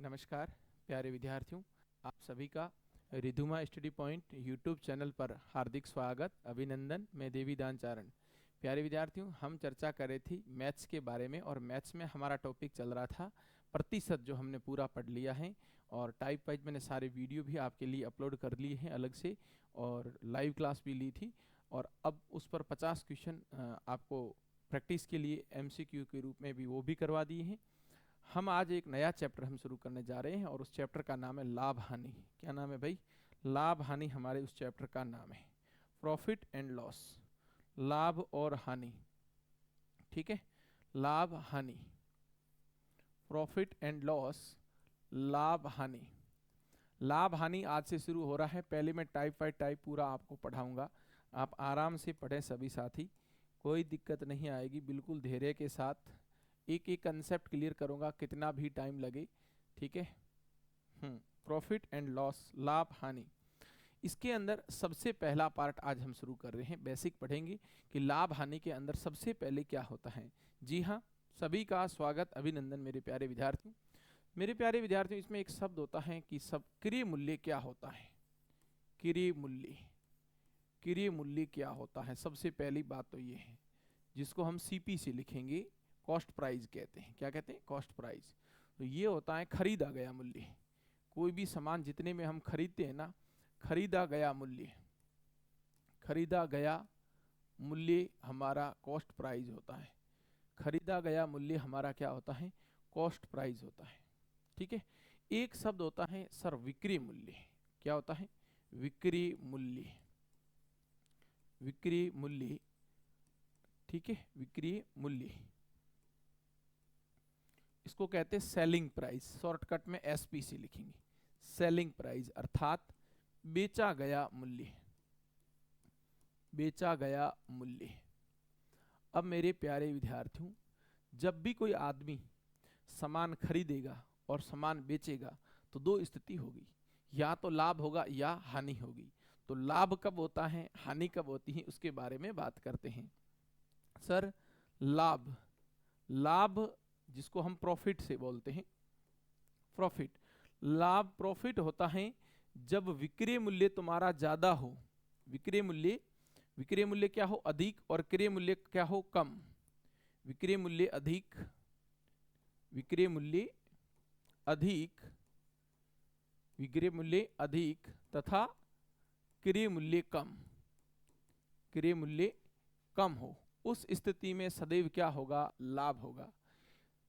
नमस्कार प्यारे विद्यार्थियों, आप सभी का रिधुमा स्टडी पॉइंट यूट्यूब चैनल पर हार्दिक स्वागत, अभिनंदन। मैं देवीदान चारण। प्यारे विद्यार्थियों, हम चर्चा कर रहे थी मैथ्स के बारे में और मैथ्स में हमारा टॉपिक चल रहा था प्रतिशत, जो हमने पूरा पढ़ लिया है और टाइप वाइज मैंने सारे वीडियो भी आपके लिए अपलोड कर लिए हैं अलग से, और लाइव क्लास भी ली थी। और अब उस पर 50 क्वेश्चन आपको प्रैक्टिस के लिए MCQ के रूप में भी वो भी करवा दिए हैं। हम आज एक नया चैप्टर हम शुरू करने जा रहे हैं और उस चैप्टर का नाम है लाभ हानि। क्या नाम है भाई? लाभ हानि हमारे उस चैप्टर का नाम है, प्रॉफिट एंड लॉस, लाभ और हानि। ठीक है, लाभ हानि, प्रॉफिट एंड लॉस, लाभ हानि। लाभ हानि आज से शुरू हो रहा है। पहले मैं टाइप बाय टाइप पूरा आपको पढ़ाऊंगा, आप आराम से पढ़ें सभी साथी, कोई दिक्कत नहीं आएगी। बिल्कुल धैर्य के साथ एक एक कंसेप्ट क्लियर करूंगा, कितना भी टाइम लगे। ठीक है। प्रॉफिट एंड लॉस, लाभ हानि। इसके अंदर सबसे पहला पार्ट आज हम शुरू कर रहे हैं, बेसिक पढ़ेंगे कि लाभ हानि के अंदर सबसे पहले क्या होता है। जी हाँ, सभी का स्वागत, अभिनंदन मेरे प्यारे विद्यार्थियों। मेरे प्यारे विद्यार्थियों, इसमें एक शब्द होता है कि सब क्रय मूल्य क्या होता है। क्रय मूल्य, क्रय मूल्य क्या होता है? सबसे पहली बात तो ये है, जिसको हम CP से लिखेंगे, कॉस्ट प्राइस कहते हैं। क्या कहते हैं? Cost price. तो ये होता है खरीदा गया मूल्य। कोई भी सामान जितने में हम खरीदते हैं ना, खरीदा गया मूल्य, खरीदा गया मूल्य हमारा कॉस्ट प्राइस होता है। खरीदा गया मूल्य हमारा क्या होता है? कॉस्ट प्राइस होता है। ठीक है। एक शब्द होता है सर विक्रय मूल्य। क्या होता है? विक्रय मूल्य, विक्रय मूल्य। ठीक है, विक्रय मूल्य, इसको कहते हैं सेलिंग प्राइस। शॉर्टकट में SPC लिखेंगे, सेलिंग प्राइस अर्थात बेचा गया मूल्य, बेचा गया मूल्य। अब मेरे प्यारे विद्यार्थियों, जब भी कोई आदमी सामान खरीदेगा और सामान बेचेगा तो दो स्थिति होगी, या तो लाभ होगा या हानि होगी। तो लाभ कब होता है, हानि कब होती है, उसके बारे में बात करते हैं। सर लाभ, लाभ जिसको हम प्रॉफिट से बोलते हैं, प्रॉफिट। लाभ प्रॉफिट होता है जब विक्रय मूल्य तुम्हारा ज्यादा हो। विक्रय मूल्य, विक्रय मूल्य क्या हो? अधिक, और क्रय मूल्य क्या हो? कम। विक्रय मूल्य अधिक, विक्रय मूल्य अधिक, विक्रय मूल्य अधिक तथा क्रय मूल्य कम, क्रय मूल्य कम हो, उस स्थिति में सदैव क्या होगा? लाभ होगा।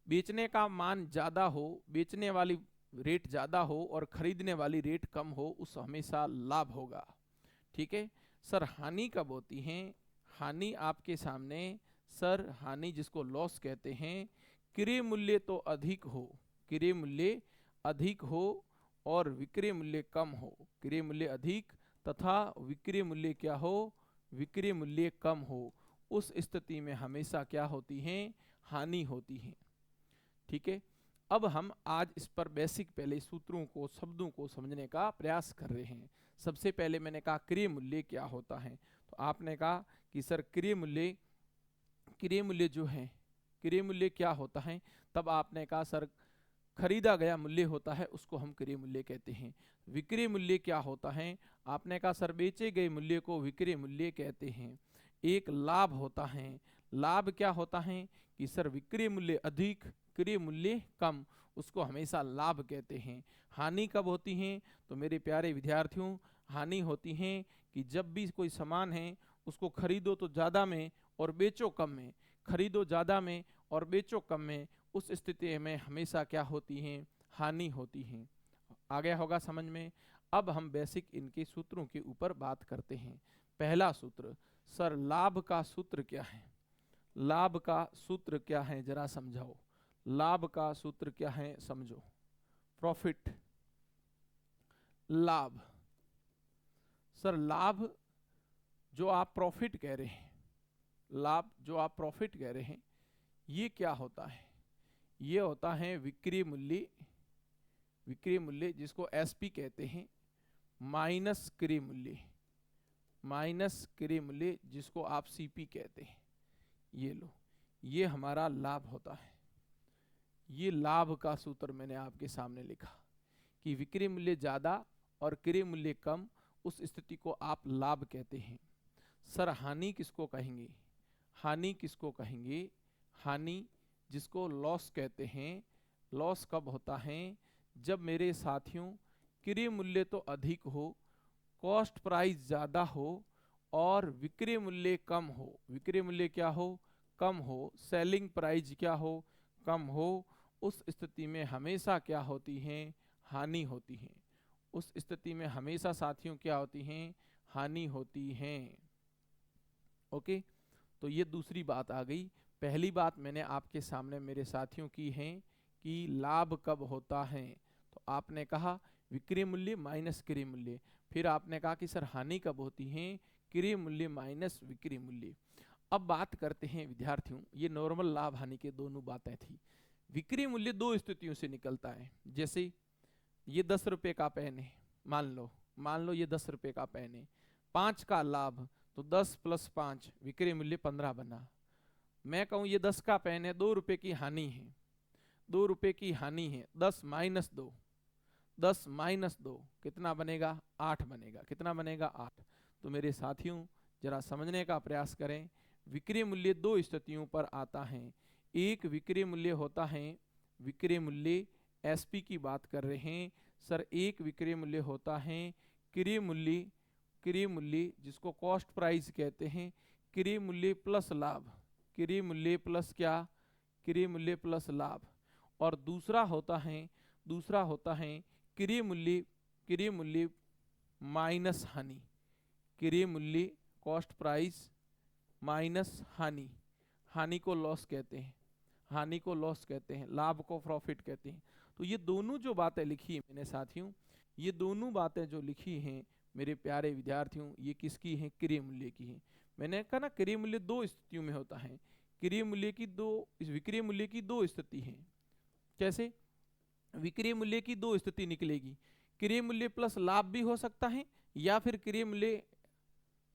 बेचने का मान ज्यादा हो, बेचने वाली रेट ज्यादा हो और खरीदने वाली रेट कम हो, उस हमेशा लाभ होगा। ठीक है। सर हानि कब होती है? हानि आपके सामने, सर हानि जिसको लॉस कहते हैं, क्रय मूल्य तो अधिक हो, क्रय मूल्य अधिक हो और विक्रय मूल्य कम हो। क्रय मूल्य अधिक तथा विक्रय मूल्य क्या हो? विक्रय मूल्य कम हो, उस स्थिति में हमेशा क्या होती है? हानि होती है। ठीक है। अब हम आज इस पर बेसिक पहले सूत्रों को, शब्दों को समझने का प्रयास कर रहे हैं। सबसे पहले मैंने कहा क्रय मूल्य क्या होता है, तो आपने कहा कि सर क्रय मूल्य, क्रय मूल्य जो है, क्रय मूल्य क्या होता है? तब आपने कहा सर खरीदा गया मूल्य होता है, उसको हम क्रय मूल्य कहते हैं। विक्रय मूल्य क्या होता है? आपने कहा सर बेचे गए मूल्य को विक्रय मूल्य कहते हैं। एक लाभ होता है। लाभ क्या होता है कि सर विक्रय मूल्य अधिक, क्रय मूल्य कम, उसको हमेशा लाभ कहते हैं। हानि कब होती है? तो मेरे प्यारे विद्यार्थियों, हानि होती है कि जब भी कोई सामान है उसको खरीदो तो ज़्यादा में और बेचो कम में, खरीदो ज़्यादा में और बेचो कम में, उस स्थिति में हमेशा क्या होती है? हानि होती है। आ गया होगा समझ में? अब हम बेसिक इनके सूत्रों के ऊपर बात करते हैं। पहला सूत्र, सर लाभ का सूत्र क्या है? लाभ का सूत्र क्या है, जरा समझाओ। लाभ का सूत्र क्या है, समझो। प्रॉफिट, लाभ। सर लाभ जो आप प्रॉफिट कह रहे हैं, लाभ जो आप प्रॉफिट कह रहे हैं, ये क्या होता है? ये होता है विक्रय मूल्य, विक्रय मूल्य जिसको SP कहते हैं, माइनस क्रय मूल्य, माइनस क्रय मूल्य जिसको आप CP कहते हैं। ये लो, ये हमारा लाभ होता है। ये लाभ का सूत्र मैंने आपके सामने लिखा कि विक्रय मूल्य ज्यादा और क्रय मूल्य कम, उस स्थिति को आप लाभ कहते हैं। सर हानि किसको कहेंगे? हानि किसको कहेंगे? हानि जिसको लॉस कहते हैं। लॉस कब होता है? जब मेरे साथियों क्रय मूल्य तो अधिक हो, कॉस्ट प्राइस ज्यादा हो और विक्रय मूल्य कम हो। विक्रय मूल्य क्या हो? कम हो। सेलिंग प्राइस क्या हो? कम हो। उस स्थिति में हमेशा क्या होती है? हानि होती है। उस स्थिति में हमेशा साथियों क्या होती हैं? हानि होती है। ओके, तो ये दूसरी बात आ गई। पहली बात मैंने आपके सामने मेरे साथियों की है कि लाभ कब होता है, तो आपने कहा विक्रय मूल्य माइनस क्रय मूल्य। फिर आपने कहा कि सर हानि कब होती है? क्रय मूल्य माइनस विक्रय मूल्य। अब बात करते हैं विद्यार्थियों, ये नॉर्मल लाभ हानि के दोनों बातें थी। विक्रय मूल्य दो स्थितियों से निकलता है। जैसे ये 10 रुपए का पेन है, मान लो ये 10 रुपए का पेन है, 5 का लाभ, तो 10 प्लस 5 विक्रय मूल्य 15 बना। मैं कहूं ये 10 का पेन है, 2 रुपए की हानि है, 2 रुपए की हानि है, 10 माइनस 2, 10 माइनस 2 कितना बनेगा? 8 बनेगा। कितना बनेगा? 8। तो मेरे साथियों जरा समझने का प्रयास करें। विक्रय मूल्य दो स्थितियों पर आता है। एक विक्रय मूल्य होता है, विक्रय मूल्य एसपी की बात कर रहे हैं सर। एक विक्रय मूल्य होता है क्रय मूल्य, क्रय मूल्य जिसको कॉस्ट प्राइस कहते हैं, क्रय मूल्य प्लस लाभ, क्रय मूल्य प्लस क्या? क्रय मूल्य प्लस लाभ। और दूसरा होता है क्रय मूल्य, क्रय मूल्य माइनस हानि, क्रय मूल्य कॉस्ट प्राइस माइनस हानि। हानि को लॉस कहते हैं, हानि को लॉस कहते हैं, लाभ को प्रॉफिट कहते हैं। तो ये दोनों जो बातें लिखी है मैंने साथियों, ये दोनों बातें जो लिखी हैं मेरे प्यारे विद्यार्थियों, ये किसकी हैं? क्रय मूल्य की हैं। मैंने कहा ना क्रय मूल्य दो स्थितियों में होता है। क्रय मूल्य की दो, इस विक्रय मूल्य की दो स्थिति है। कैसे? विक्रय मूल्य की दो स्थिति निकलेगी, क्रय मूल्य प्लस लाभ भी हो सकता है या फिर क्रय मूल्य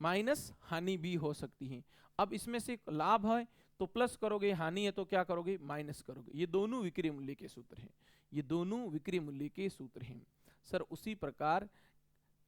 माइनस हानि भी हो सकती है। अब इसमें से लाभ है तो प्लस करोगे, हानि है तो क्या करोगे? माइनस करोगे। ये दोनों विक्रय मूल्य के सूत्र हैं, ये दोनों विक्रय मूल्य के सूत्र हैं। सर उसी प्रकार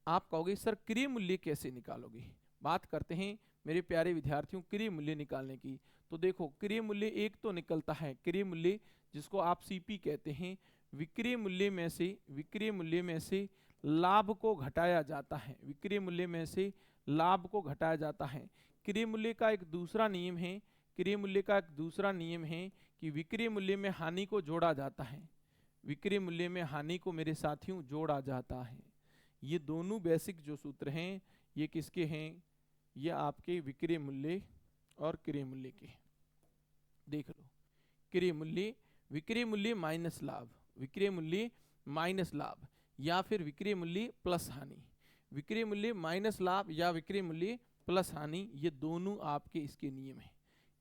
आप कहोगे सर क्रय मूल्य कैसे निकालोगे? बात करते हैं मेरे प्यारे विद्यार्थियों क्रय मूल्य निकालने की। तो देखो क्रय मूल्य एक तो निकलता है क्रय मूल्य जिसको आप सीपी कहते हैं। विक्रय मूल्य में से, विक्रय मूल्य में से लाभ को घटाया जाता है, विक्रय मूल्य में से लाभ को घटाया जाता है। क्रय मूल्य का एक दूसरा नियम है, क्रय मूल्य का एक दूसरा नियम है कि विक्रय मूल्य में हानि को जोड़ा जाता है, विक्रय मूल्य में हानि को मेरे साथियों जोड़ा जाता है। ये दोनों बेसिक जो सूत्र हैं ये किसके हैं? ये आपके विक्रय मूल्य और क्रय मूल्य के। देख लो, क्रय मूल्य, विक्रय मूल्य माइनस लाभ, विक्रय मूल्य माइनस लाभ या फिर विक्रय मूल्य प्लस हानि। विक्रय मूल्य माइनस लाभ या विक्रय मूल्य प्लस हानि, ये दोनों आपके इसके नियम हैं,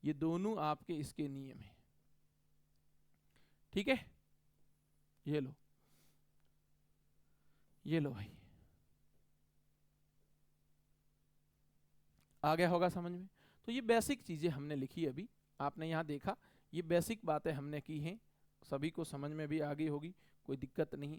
ये दोनों आपके इसके नियम हैं। ठीक है, ये लो, ये लो भाई, आ गया होगा समझ में। तो ये बेसिक चीजें हमने लिखी अभी, आपने यहाँ देखा, ये बेसिक बातें हमने की हैं, सभी को समझ में भी आ गई होगी, कोई दिक्कत नहीं।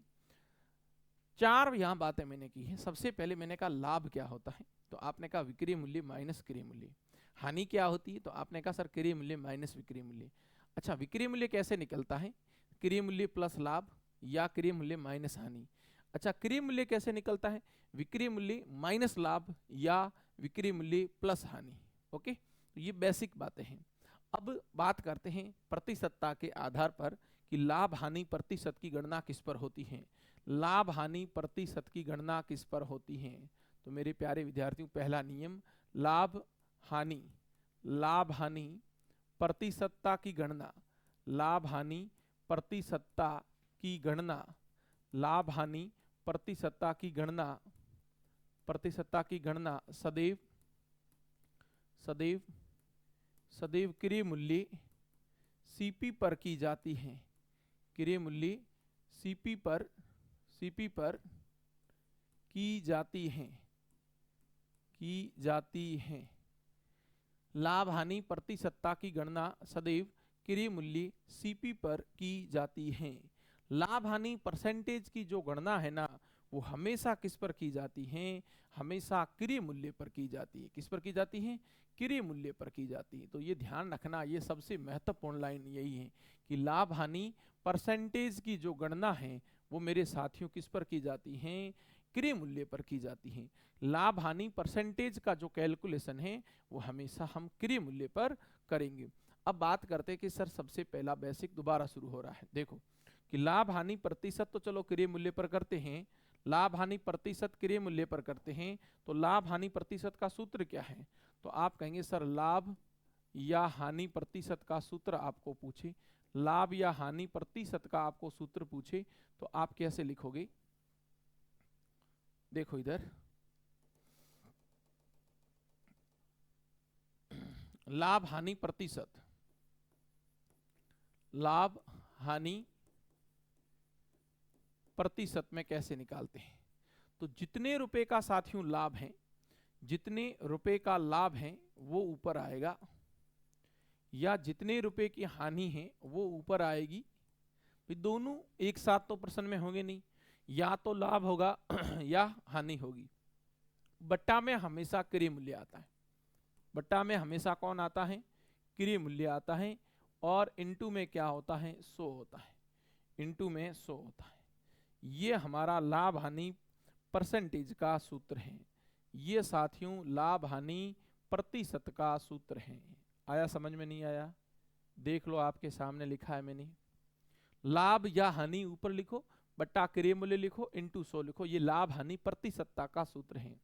चार यहाँ बातें मैंने की हैं। सबसे पहले मैंने कहा लाभ क्या होता है, तो आपने कहा विक्रय मूल्य माइनस क्रय मूल्य। हानि क्या होती है, तो आपने कहा सर क्रय मूल्य माइनस विक्रय मूल्य। अच्छा, विक्रय मूल्य कैसे निकलता है? क्रय मूल्य प्लस लाभ या क्रय मूल्य माइनस हानि। अच्छा, क्रय मूल्य कैसे निकलता है? विक्रय मूल्य माइनस लाभ या विक्रय मूल्य प्लस हानि। ओके, तो ये बेसिक बातें हैं। अब बात करते हैं प्रतिशतता के आधार पर कि लाभ हानि प्रतिशत की गणना किस पर होती है। लाभ हानि प्रतिशत की गणना किस पर होती है? तो मेरे प्यारे विद्यार्थियों पहला नियम, लाभ हानि, लाभ हानि प्रतिशतता की गणना, लाभ हानि प्रतिशतता की गणना, लाभ हानि प्रतिशतता की गणना, प्रतिशतता की गणना सदैव, सदैव, सदैव क्रय मूल्य सीपी पर की जाती है। क्रय मूल्य सीपी पर, सीपी पर की जाती है, की जाती है। लाभ हानि प्रतिशतता की गणना सदैव क्रय मूल्य सीपी पर की जाती है। लाभ हानि परसेंटेज की जो गणना है ना, वो हमेशा किस पर की जाती है, हमेशा क्रय मूल्य पर की जाती है। किस पर की जाती है? क्रय मूल्य पर की जाती है। तो ये ध्यान रखना, ये सबसे महत्वपूर्ण लाइन यही है कि लाभ हानि परसेंटेज की जो गणना है वो मेरे साथियों किस पर की जाती है? क्रय मूल्य पर की जाती है। लाभ हानि परसेंटेज का जो कैलकुलेशन है वो हमेशा हम क्रय मूल्य पर करेंगे। अब बात करते हैं कि सर सबसे पहला बेसिक दोबारा शुरू हो रहा है। देखो कि लाभ हानि प्रतिशत तो चलो क्रय मूल्य पर करते हैं, लाभ हानि प्रतिशत क्रय मूल्य पर करते हैं, तो लाभ हानि प्रतिशत का सूत्र क्या है? तो आप कहेंगे सर लाभ या हानि प्रतिशत का सूत्र आपको पूछे, लाभ या हानि प्रतिशत का आपको सूत्र पूछे तो आप कैसे लिखोगे? देखो इधर, लाभ हानि प्रतिशत, लाभ हानि प्रतिशत में कैसे निकालते हैं? तो जितने रुपए का साथियों लाभ है, जितने रुपए का लाभ है वो ऊपर आएगा, या जितने रुपए की हानि है वो ऊपर आएगी। दोनों एक साथ तो प्रश्न में होंगे नहीं, या तो लाभ होगा या हानि होगी। बट्टा में हमेशा क्रय मूल्य आता है, बट्टा में हमेशा कौन आता है? क्रय मूल्य आता है। और इनटू में क्या होता है? 100 होता है, इनटू में 100 होता है। ये हमारा लाभ हानि परसेंटेज का सूत्र है। ये साथियों लाभ हानि प्रतिशत का सूत्र है। आया समझ में? नहीं आया? देख लो आपके सामने लिखा है मैंने, लाभ या हानि ऊपर लिखो, बट्टा क्रय मूल्य लिखो, इनटू 100 लिखो। ये लाभ हानि प्रतिशतता का सूत्र है।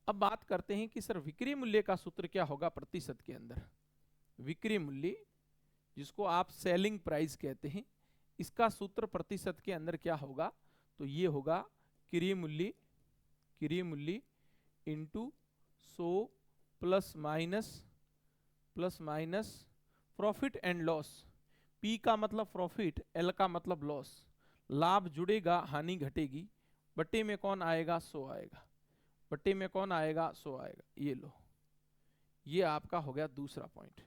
अब बात करते हैं कि सर विक्रय मूल्य का सूत्र क्या होगा प्रतिशत के अंदर? विक्रय मूल्य, जिसको आप सेलिंग प्राइस कहते हैं, इसका सूत्र प्रतिशत के अंदर क्या होगा? तो ये होगा क्रय मूल्य, क्रय मूल्य into 100 plus minus profit and loss. P का मतलब प्रॉफिट, एल का मतलब लॉस। लाभ जुड़ेगा, हानि घटेगी, बट्टे में कौन आएगा? 100 आएगा, बट्टे में कौन आएगा? 100 आएगा। ये लो, ये आपका हो गया दूसरा पॉइंट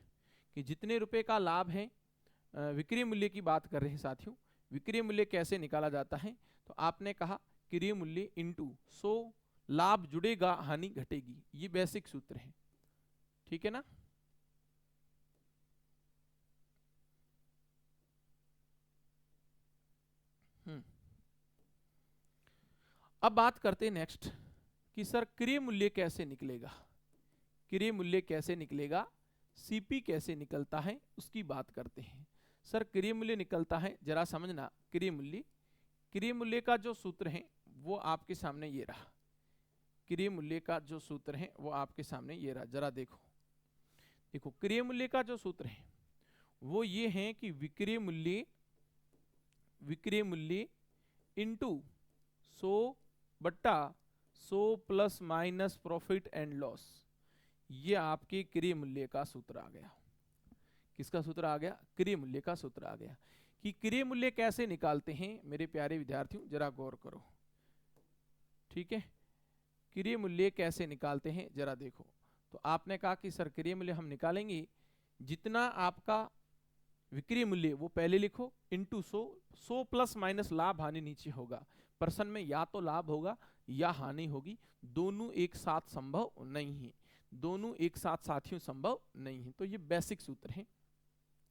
कि जितने रुपए का लाभ है, विक्रय मूल्य की बात कर रहे हैं साथियों, विक्रय मूल्य कैसे निकाला जाता है? तो आपने कहा क्रय मूल्य इंटू 100, लाभ जुड़ेगा, हानि घटेगी। ये बेसिक सूत्र है, ठीक है ना? अब बात करते हैं नेक्स्ट कि सर क्रय मूल्य कैसे निकलेगा, क्रय मूल्य कैसे निकलेगा, सीपी कैसे निकलता है, उसकी बात करते हैं। सर क्रय मूल्य निकलता है, जरा समझना, क्रय मूल्य, क्रय मूल्य का जो सूत्र है वो आपके सामने ये रहा। क्रय मूल्य का जो सूत्र है वो आपके सामने ये रहा, जरा देखो। देखो क्रय मूल्य का जो सूत्र है वो ये है कि विक्रय मूल्य, विक्रय मूल्य इंटू 100 बट्टा 100 plus minus profit and loss. ये आपके क्रय मूल्य का सूत्र आ गया। किसका सूत्र आ गया? क्रय मूल्य का सूत्र आ गया। कि क्रय मूल्य कैसे निकालते हैं मेरे प्यारे विद्यार्थियों, जरा गौर करो, ठीक है? क्रय मूल्य कैसे निकालते हैं जरा देखो। तो आपने कहा कि सर क्रय मूल्य हम निकालेंगे, जितना आपका विक्रय मूल्य वो पहले लिखो, इंटू 100, 100 प्लस माइनस लाभ हानि नीचे होगा। प्रश्न में या तो लाभ होगा या हानि होगी, दोनों एक साथ संभव नहीं है, दोनों एक साथ साथियों संभव नहीं है। तो ये बेसिक सूत्र है।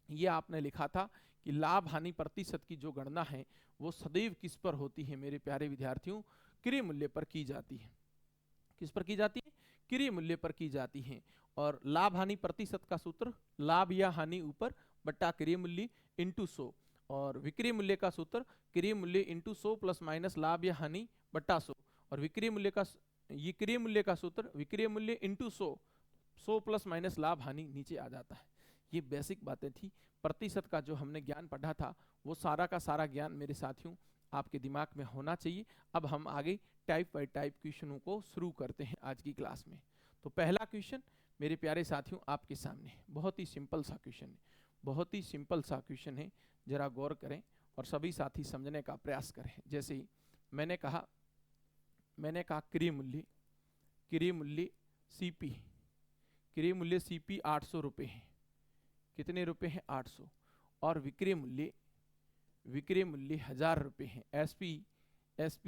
ये आपने लिखा था कि लाभ हानि प्रतिशत की जो गणना है वो सदैव किस पर होती है मेरे प्यारे विद्यार्थियों? क्रय मूल्य पर की जाती है। किस पर की जाती है? क्रय मूल्य पर की जाती है। और लाभ हानि प्रतिशत का सूत्र, लाभ या हानि ऊपर बट्टा क्रय मूल्य इंटू 100, और विक्रय मूल्य का सूत्र क्रय मूल्य इंटू 100 प्लस माइनस लाभ या हानि बट्टा 100, और विक्रय मूल्य का, ये क्रय मूल्य का सूत्र विक्रय मूल्य इंटू 100, 100 प्लस माइनस लाभ हानि नीचे आ जाता है। ये बेसिक बातें थी। प्रतिशत का जो हमने ज्ञान पढ़ा था वो सारा का सारा ज्ञान मेरे साथियों आपके दिमाग में होना चाहिए। अब हम आगे टाइप बाय टाइप क्वेश्चनों को शुरू करते हैं आज की क्लास में। तो पहला क्वेश्चन मेरे प्यारे साथियों आपके सामने है, बहुत ही सिंपल सा क्वेश्चन है, बहुत ही सिंपल सा क्वेश्चन है, जरा गौर करें और सभी साथी समझने का प्रयास करें। जैसे ही मैंने कहा क्रय मूल्य, क्रय मूल्य सीपी, क्रय मूल्य सीपी 800 रुपये है, कितने रुपए हैं 800, और विक्रय मूल्य 1000 रुपए हैं, एसपी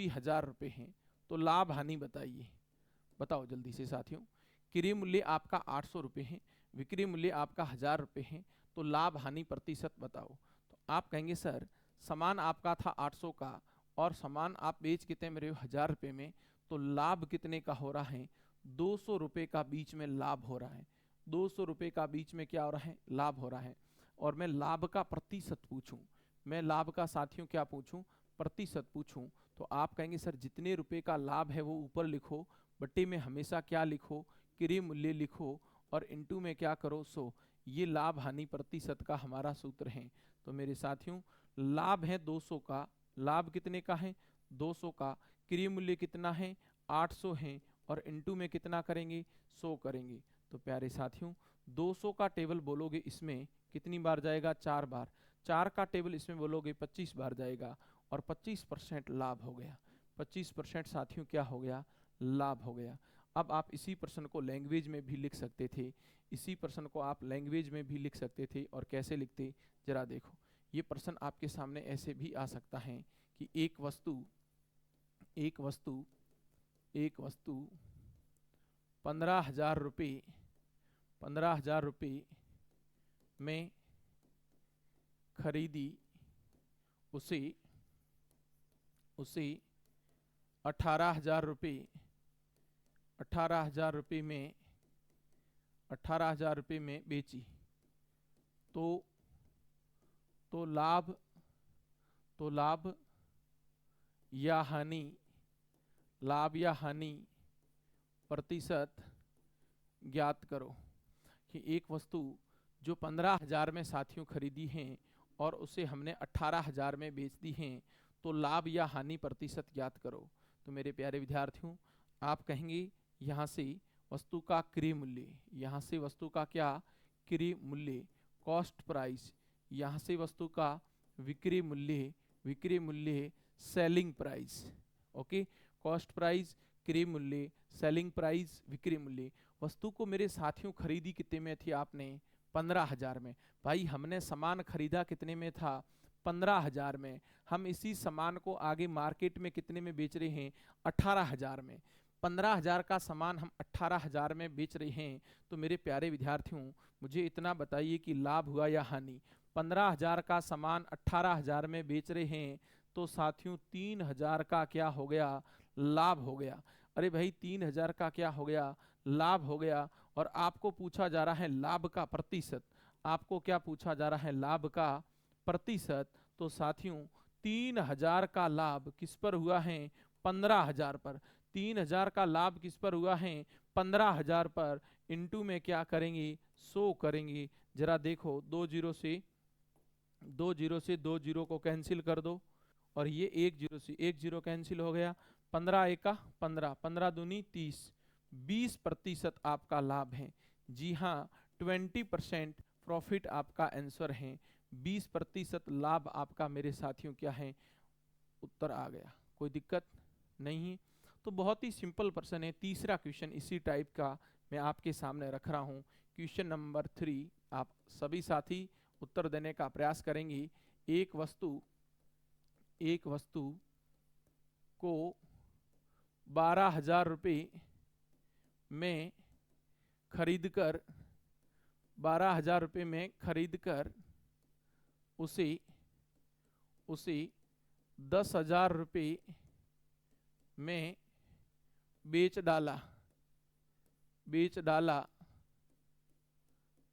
1000 रुपए हैं, तो लाभ हानि बताइए। बताओ जल्दी से साथियों, क्रय मूल्य आपका 800 रुपए है, विक्रय मूल्य आपका 1000 रुपए है, तो लाभ हानि प्रतिशत बताओ। तो आप कहेंगे सर सामान आपका था 800 का और सामान आप बेच कितने में रहे हो 1000 रुपए में, तो लाभ कितने का हो रहा है 200 रुपए का बीच में लाभ हो रहा है, 200 रुपए का बीच में क्या हो रहा है लाभ हो रहा है। और मैं लाभ का प्रतिशत पूछूं, मैं लाभ का साथियों क्या पूछूं प्रतिशत पूछूं, तो आप कहेंगे सर जितने रुपए का लाभ है वो ऊपर लिखो, बट्टे में हमेशा क्या लिखो क्रय मूल्य लिखो, और इनटू में क्या करो 100। ये लाभ हानि प्रतिशत का हमारा सूत्र है। तो मेरे साथियों लाभ है 200 का, लाभ कितने का है 200 का, क्रय मूल्य कितना है 800 है, और इनटू में कितना करेंगे 100 करेंगे। तो प्यारे साथियों 200 का टेबल बोलोगे इसमें कितनी बार जाएगा 4 बार, 4 का टेबल इसमें बोलोगे 25 बार जाएगा, और 25% लाभ हो गया, 25% साथियों क्या हो गया लाभ हो गया। अब आप इसी प्रश्न को लैंग्वेज में भी लिख सकते थे, इसी प्रश्न को आप लैंग्वेज में भी लिख सकते थे, और कैसे लिखते जरा देखो। ये प्रश्न आपके सामने ऐसे भी आ सकता है कि एक वस्तु 15,000 रुपये में खरीदी, उसे 18,000 रुपये में बेची, तो लाभ या हानि प्रतिशत ज्ञात करो। कि एक वस्तु जो 15,000 में साथियों खरीदी हैं और उसे हमने 18,000 में बेच दी हैं, तो लाभ या हानि प्रतिशत ज्ञात करो। तो मेरे प्यारे विद्यार्थियों आप कहेंगे यहाँ से वस्तु का क्रय मूल्य, यहाँ से वस्तु का क्या क्रय मूल्य कॉस्ट प्राइस, यहाँ से वस्तु का विक्रय मूल्य selling price. Okay, cost price, क्रय मूल्य, सेलिंग प्राइस, विक्रय मूल्य। वस्तु को मेरे साथियों खरीदी कितने में थी आपने 15,000 में। भाई हमने सामान खरीदा कितने में था 15,000 में, हम इसी सामान को आगे मार्केट में कितने में बेच रहे हैं 18,000 में। 15,000 का सामान हम 18,000 में बेच रहे हैं। तो मेरे प्यारे विद्यार्थियों मुझे इतना बताइए कि लाभ हुआ या हानि। 15,000 का सामान 18,000 में बेच रहे हैं, तो साथियों 3,000 का क्या हो गया लाभ हो गया। अरे भाई 3,000 का क्या हो गया लाभ हो गया। और आपको पूछा जा रहा है लाभ का प्रतिशत, आपको क्या पूछा जा रहा है लाभ का प्रतिशत। तो साथियों 3,000 का लाभ किस पर हुआ है 15,000 पर, 3,000 का लाभ किस पर हुआ है 15,000 पर, इनटू में क्या करेंगे 100 करेंगे। जरा देखो 2 जीरो से 2 जीरो को कैंसिल कर दो, और ये 1 जीरो से 1 जीरो कैंसिल हो गया, 15 एका 15, 15 दूनी 30, 20% आपका लाभ है। जी हाँ 20% प्रॉफिट आपका आंसर है, 20% लाभ आपका मेरे साथियों क्या है उत्तर आ गया। कोई दिक्कत नहीं है। तो बहुत ही सिंपल प्रश्न है। तीसरा क्वेश्चन इसी टाइप का मैं आपके सामने रख रहा हूँ, क्वेश्चन नंबर 3। आप सभी साथी उत्तर देने का प्रयास करेंगे। एक वस्तु को 12,000 रुपये में खरीदकर 12,000 रुपये में खरीदकर उसे 10,000 रुपये में बेच डाला,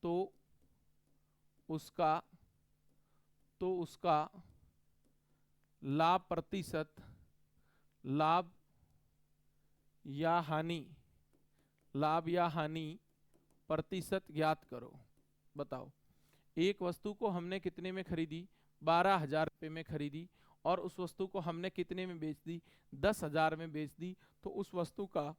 तो उसका लाभ प्रतिशत, लाभ या हानि प्रतिशत ज्ञात करो। बताओ एक वस्तु को हमने कितने में खरीदी 12,000 रुपये में खरीदी, और उस वस्तु को हमने कितने में बेच दी 10,000 में बेच दी, तो उस वस्तु का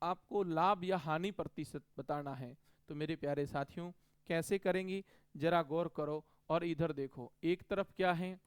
आपको लाभ या हानि प्रतिशत बताना है। तो मेरे प्यारे साथियों कैसे करेंगे जरा गौर करो, और इधर देखो एक तरफ क्या है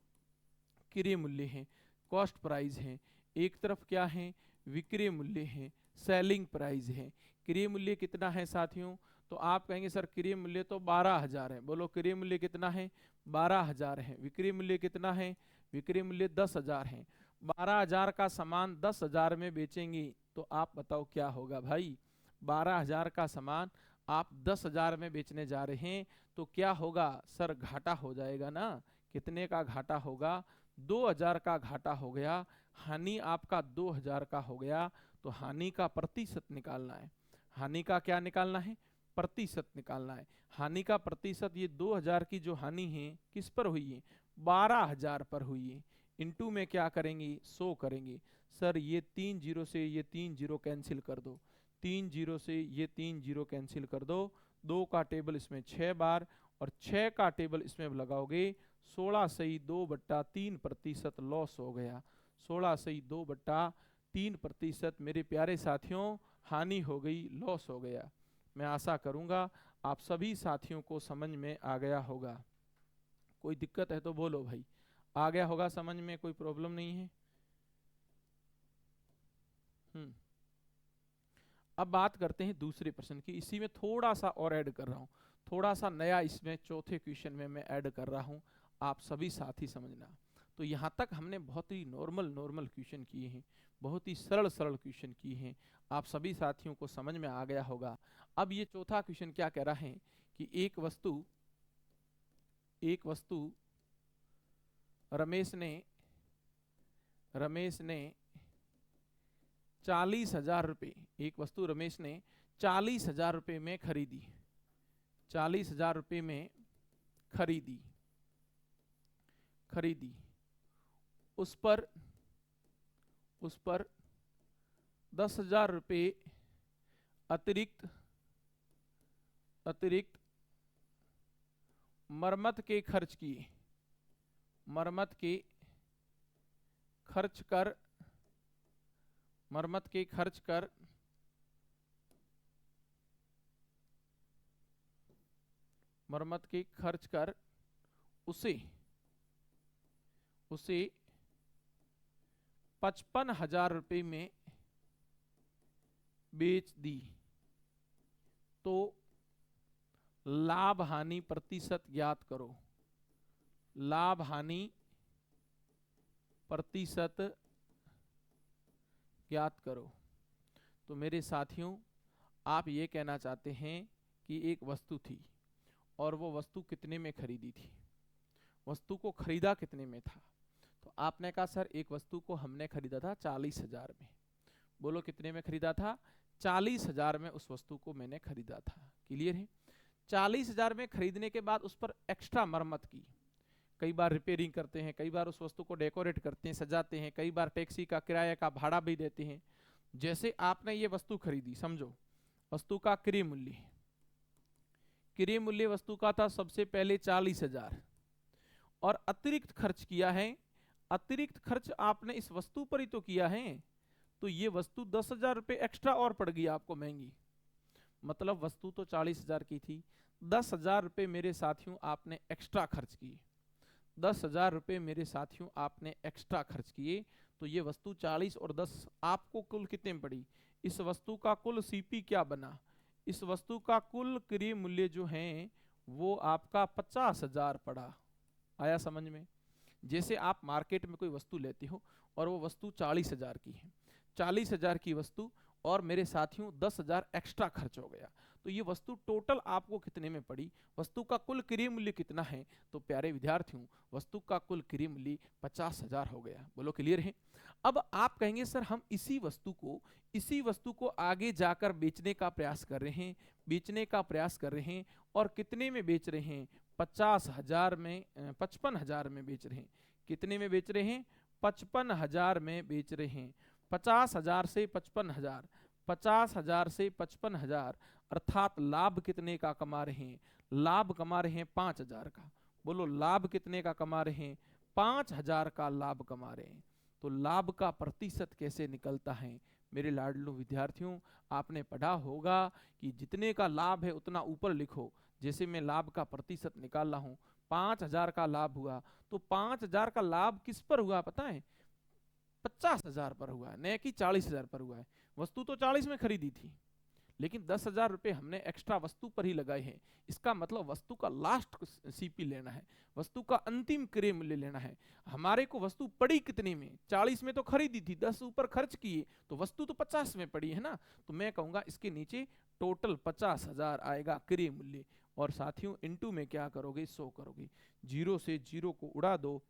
क्रय मूल्य है कॉस्ट प्राइस है, एक तरफ क्या है विक्रय मूल्य है सेलिंग प्राइस है। क्रय मूल्य कितना है साथियों तो आप कहेंगे सर क्रय मूल्य तो 12,000 है। बोलो क्रय मूल्य कितना है? 12,000 है। विक्रय मूल्य कितना है? विक्रय मूल्य 10,000 है। 12,000 का सामान 10,000 में बेचेंगे तो आप बताओ क्या होगा भाई? 12,000 का सामान आप 10,000 में बेचने जा रहे हैं तो क्या होगा सर? घाटा हो जाएगा ना। कितने का घाटा होगा? 2,000 का घाटा हो गया। हानि आपका 2,000 का हो गया। तो हानि का प्रतिशत निकालना है। हानि का क्या निकालना है? प्रतिशत निकालना है। हानि का प्रतिशत, ये 2,000 की जो हानि है किस पर हुई है? 12,000 पर हुई है। इनटू में क्या करेंगे? 100 करेंगे। सर ये 3 जीरो से ये 3 जीरो कैंसिल कर दो। 3 जीरो से ये 3 जीरो कैंसिल कर दो। 2 का टेबल इसमें 6 बार और 6 का टेबल इसमें लगाओगे। 16 सही 2/3% लॉस हो गया। 16 सही 2/3% मेरे प्यारे साथियों हानि हो गई, लॉस हो गया। मैं आशा करूंगा आप सभी साथियों को समझ में आ गया होगा। कोई दिक्कत है तो बोलो भाई। आ गया होगा समझ में? कोई प्रॉब्लम नहीं है? अब बात करते हैं दूसरे प्रश्न की। इसी में थोड़ा सा और ऐड कर रहा हूं, थोड़ा सा नया इसमें चौथे क्वेश्चन में मैं ऐड कर रहा हूं, आप सभी साथी समझना। तो यहाँ तक हमने बहुत ही नॉर्मल नॉर्मल क्वेश्चन किए हैं, बहुत ही सरल सरल क्वेश्चन किए हैं, आप सभी साथियों को समझ में आ गया होगा। अब ये चौथा क्वेश्चन क्या कह रहा है कि एक वस्तु रमेश ने 40,000 रुपये, एक वस्तु रमेश ने 40,000 रुपये में खरीदी। 40,000 रुपये में खरीदी। उस पर 10,000 रुपये अतिरिक्त मरम्मत के खर्च किए। मरम्मत के खर्च कर उसे 55,000 रुपये में बेच दी। तो लाभ हानि प्रतिशत ज्ञात करो। लाभ हानि प्रतिशत ज्ञात करो। तो मेरे साथियों आप ये कहना चाहते हैं कि एक वस्तु थी और वो वस्तु कितने में खरीदी थी? वस्तु को खरीदा कितने में था? तो आपने कहा सर एक वस्तु को हमने खरीदा था 40,000 में। बोलो कितने में खरीदा था? 40,000 में उस वस्तु को मैंने खरीदा था। क्लियर है? 40,000 में खरीदने के बाद उस पर एक्स्ट्रा मरम्मत की। कई बार रिपेयरिंग करते हैं, कई बार उस वस्तु को डेकोरेट करते हैं, सजाते हैं, कई बार टैक्सी का किराया का भाड़ा भी देते हैं। जैसे आपने ये वस्तु खरीदी, समझो वस्तु का क्रय मूल्य वस्तु का था सबसे पहले 40,000 और अतिरिक्त खर्च किया है। अतिरिक्त खर्च आपने इस वस्तु पर ही तो किया है, तो ये वस्तु 10,000 रुपये एक्स्ट्रा और पड़ गई आपको महंगी। मतलब वस्तु तो 40,000 की थी, 10,000 रुपये मेरे साथियों आपने एक्स्ट्रा खर्च किए। 10,000 रुपये मेरे साथियों आपने एक्स्ट्रा खर्च किए। तो ये वस्तु 40 और 10 आपको कुल कितने में पड़ी? इस वस्तु का कुल सीपी क्या बना? इस वस्तु का कुल क्रय मूल्य जो है वो आपका 50,000 पड़ा। आया समझ में? जैसे आप मार्केट में कोई वस्तु लेते हो और वो वस्तु 40,000 की है, 40,000 की वस्तु और मेरे साथियों 10,000 एक्स्ट्रा खर्च हो गया, तो ये वस्तु टोटल आपको कितने में पड़ी? वस्तु का कुल क्रय मूल्य कितना है? तो प्यारे विद्यार्थियों वस्तु का कुल क्रय मूल्य 50,000 हो गया। बोलो क्लियर है? अब आप कहेंगे सर हम इसी वस्तु को आगे जाकर बेचने का प्रयास कर रहे हैं और कितने में बेच रहे हैं? 55,000 में बेच रहे हैं। कितने में बेच रहे हैं? 55,000 में बेच रहे हैं। 50,000 से 55,000, 50,000 से 55,000 अर्थात लाभ कितने का कमा रहे हैं? लाभ कमा रहे हैं 5,000 का। बोलो लाभ कितने का कमा रहे हैं? 5,000 का लाभ कमा रहे हैं। तो लाभ का प्रतिशत कैसे निकलता है? मेरे लाडलू विद्यार्थियों आपने पढ़ा होगा कि जितने का लाभ है उतना ऊपर लिखो। जैसे मैं लाभ का प्रतिशत निकाल रहा हूं, 5,000 का लाभ हुआ, तो 5,000 का लाभ किस पर हुआ पता है? 50,000 पर हुआ है, न कि 40,000 पर हुआ है। वस्तु तो 40 में खरीदी थी, लेकिन 10,000 रुपये हमने एक्स्ट्रा वस्तु पर ही लगाए हैं। इसका मतलब वस्तु का लास्ट सीपी लेना है, वस्तु का अंतिम क्रय मूल्य लेना है। हमारे को वस्तु पड़ी कितने में, 40 में तो खरीदी थी, 10 ऊपर खर्च किए तो वस्तु तो 50 में पड़ी है ना। तो मैं कहूंगा इसके नीचे टोटल 50,000 आएगा क्रय मूल्य। और साथियों इनटू में क्या करोगे, 100 करोगे। 0 से 0 को उड़ा दो,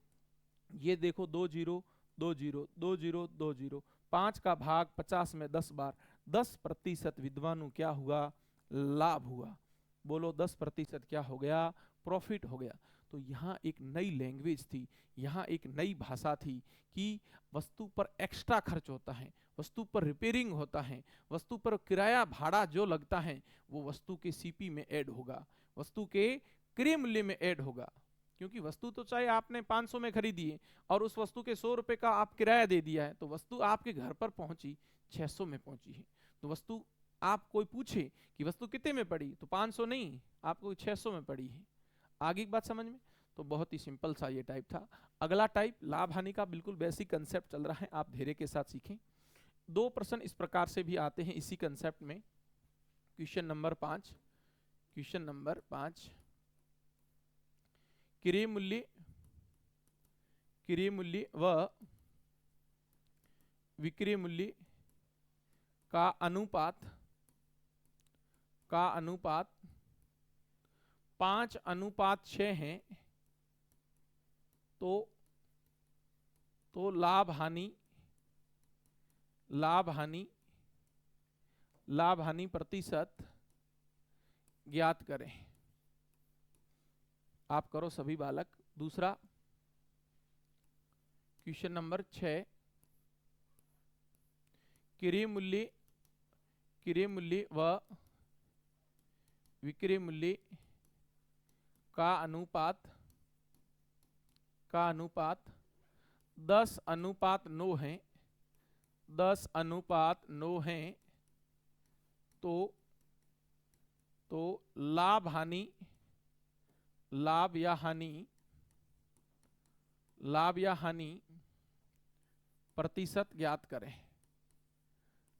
ये देखो 2 0 2 0 2 0 2 0, 5 का भाग 50 में 10 बार, 10% विद्वानों क्या हुआ, लाभ हुआ। बोलो 10% क्या हो गया, प्रॉफिट हो गया। तो यहाँ एक नई लैंग्वेज थी, यहाँ एक नई भाषा थी कि वस्तु पर एक्स्ट्रा खर्च होता है, वस्तु पर रिपेयरिंग होता है, वस्तु पर किराया भाड़ा जो लगता है वो वस्तु के सीपी में ऐड होगा, वस्तु के क्रय मूल्य में ऐड होगा। क्योंकि वस्तु तो चाहे आपने 500 में खरीदी है और उस वस्तु के 100 रुपए का आप किराया दे दिया है, तो वस्तु आपके घर पर पहुंची 600 में पहुंची है। तो वस्तु आप कोई पूछे कि वस्तु कितने में पड़ी, तो 500 नहीं, आपको 600 में पड़ी है। आगे की बात समझ में। तो बहुत ही सिंपल सा ये टाइप था। अगला टाइप लाभ हानि का, बिल्कुल बेसिक कंसेप्ट चल रहा है, आप धैर्य के साथ सीखें। 2 प्रश्न इस प्रकार से भी आते हैं इसी कंसेप्ट में। क्वेश्चन नंबर 5, क्वेश्चन नंबर 5, क्रय मूल्य व विक्रय मूल्य का अनुपात 5:6 है। तो लाभ हानि प्रतिशत ज्ञात करें। आप करो सभी बालक। दूसरा क्वेश्चन नंबर 6, क्रय मूल्य व विक्रय मूल्य का अनुपात 10:9 है, 10:9 है। तो लाभ या हानि प्रतिशत ज्ञात करें।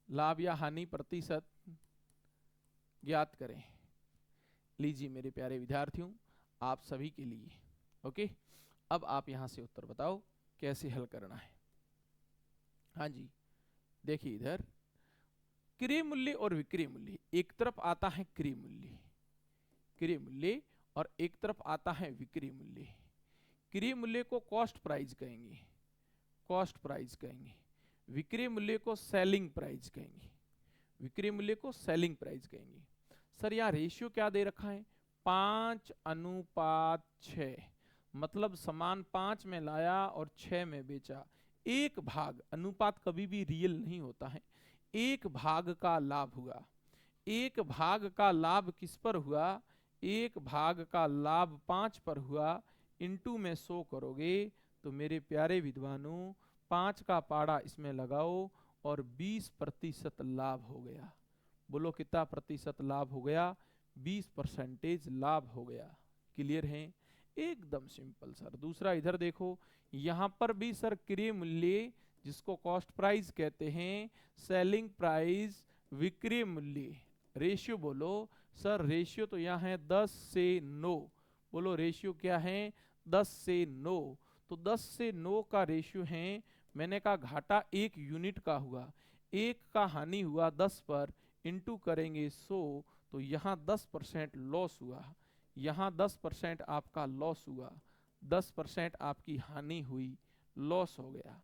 लाभ या हानि प्रतिशत ज्ञात करें। लीजिए मेरे प्यारे विद्यार्थियों, आप सभी के लिए ओके। अब आप यहां से उत्तर बताओ कैसे हल करना है। हाँ जी, देखिए इधर क्रय मूल्य और विक्रय मूल्य, एक तरफ आता है क्रय मूल्य और एक तरफ आता है विक्रय मूल्य। क्रय मूल्य को कॉस्ट प्राइस कहेंगे, विक्रय मूल्य को सेलिंग प्राइस कहेंगे। सर यहाँ रेशियो क्या दे रखा है, 5:6, मतलब सामान 5 में लाया और 6 में बेचा। एक भाग, अनुपात कभी भी रियल नहीं होता है, एक भाग का लाभ हुआ। एक भाग का लाभ किस पर हुआ, एक भाग का लाभ 5 पर हुआ। इनटू में 100 करोगे तो मेरे प्यारे विद्वानों 5 का पाड़ा इसमें लगाओ और 20% लाभ हो गया। बोलो कितना प्रतिशत लाभ हो गया, 20% लाभ हो गया। क्लियर है, एकदम सिंपल सर। दूसरा इधर देखो, यहां पर भी सर क्रय मूल्य जिसको कॉस्ट प्राइस कहते हैं, सेलिंग प्राइस, विक्रय मूल्य, रेशियो बोलो सर। रेशियो तो यहाँ है 10 से 9। बोलो रेशियो क्या है, 10 से 9। तो 10 से 9 का रेशियो है। मैंने कहा घाटा 1 यूनिट का हुआ, 1 का हानि हुआ 10 पर, इंटू करेंगे 100, तो यहाँ 10% लॉस हुआ, यहाँ 10% आपका लॉस हुआ, 10% आपकी हानि हुई, लॉस हो गया।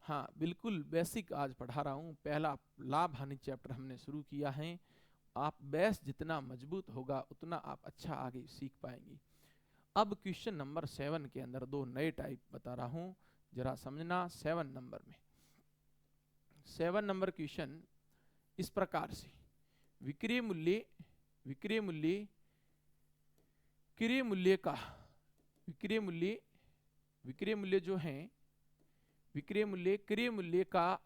हाँ बिल्कुल बेसिक आज पढ़ा रहा हूँ। पहला लाभ हानि चैप्टर हमने शुरू किया है। आप बेस जितना मजबूत होगा उतना आप अच्छा आगे सीख पाएंगे। अब क्वेश्चन नंबर 7 के अंदर 2 नए टाइप बता रहा हूँ, जरा समझना। 7 नंबर में, 7 नंबर क्वेश्चन इस प्रकार से, विक्रय मूल्य क्रय मूल्य जो है, विक्रय मूल्य क्रय मूल्य का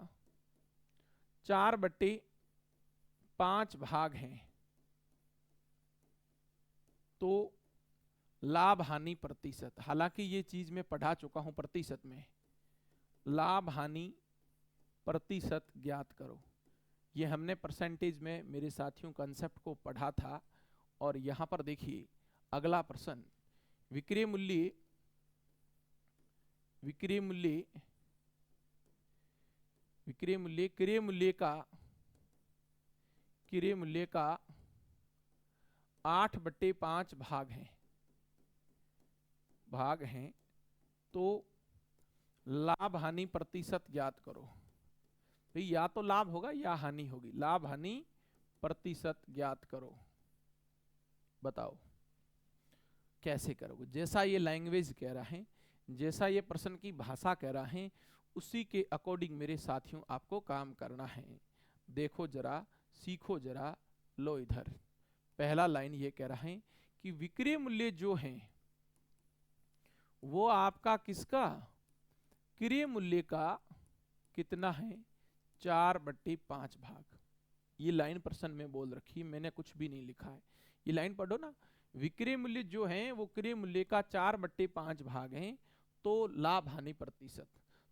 4/5 भाग हैं। तो लाभ हानि प्रतिशत, हालांकि ये चीज मैं पढ़ा चुका हूं प्रतिशत में, लाभ हानि प्रतिशत ज्ञात करो। ये हमने परसेंटेज में मेरे साथियों कंसेप्ट को पढ़ा था। और यहाँ पर देखिए अगला प्रश्न, विक्रय मूल्य विक्रय मूल्य विक्रय मूल्य क्रय मूल्य का क्रय मूल्य का 8/5 भाग हैं तो लाभ हानि प्रतिशत ज्ञात करो। भाई या तो लाभ होगा या हानि होगी, लाभ हानि प्रतिशत ज्ञात करो। बताओ कैसे करोगे? जैसा ये लैंग्वेज कह रहा है, जैसा ये प्रश्न की भाषा कह रहा है, उसी के अकॉर्डिंग मेरे साथियों आपको काम करना है। देखो जरा, सीखो जरा। लो इधर पहला लाइन ये कह रहा है कि विक्रय मूल्य जो है वो आपका किसका, क्रय मूल्य का कितना है, 4/5 भाग। ये लाइन प्रश्न में बोल रखी, मैंने कुछ भी नहीं लिखा है। ये लाइन पढ़ो ना, विक्रय मूल्य जो है वो क्रय मूल्य का 4/5 भाग है तो लाभ हानि प्रतिशत।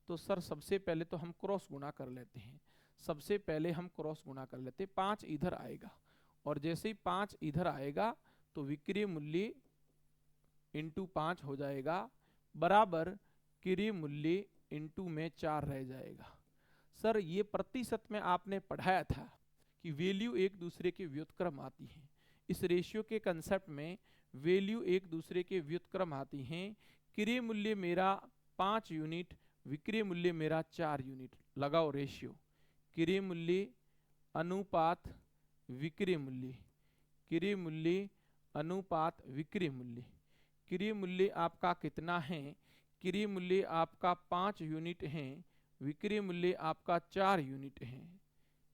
तो सर सबसे पहले तो हम क्रॉस गुणा कर लेते हैं। सबसे पहले हम क्रॉस गुणा कर लेते हैं। 5 इधर आएगा और जैसे ही 5 इधर आएगा तो विक्रय मूल्य इंटू 5 हो जाएगा बराबर क्रय मूल्य इंटू में 4 रह जाएगा। सर ये प्रतिशत में आपने पढ़ाया था कि वैल्यू एक दूसरे के व्युत्क्रम आती है। इस रेशियो के कंसेप्ट में वैल्यू एक दूसरे के व्युत्क्रम आती हैं। क्रय मूल्य मेरा 5 यूनिट, विक्रय मूल्य मेरा 4 यूनिट। लगाओ रेशियो, क्रय मूल्य अनुपात विक्रय मूल्य, क्रय मूल्य अनुपात विक्रय मूल्य। क्रय मूल्य आपका कितना है, क्रय मूल्य आपका 5 यूनिट है, विक्रय मूल्य आपका 4 यूनिट है।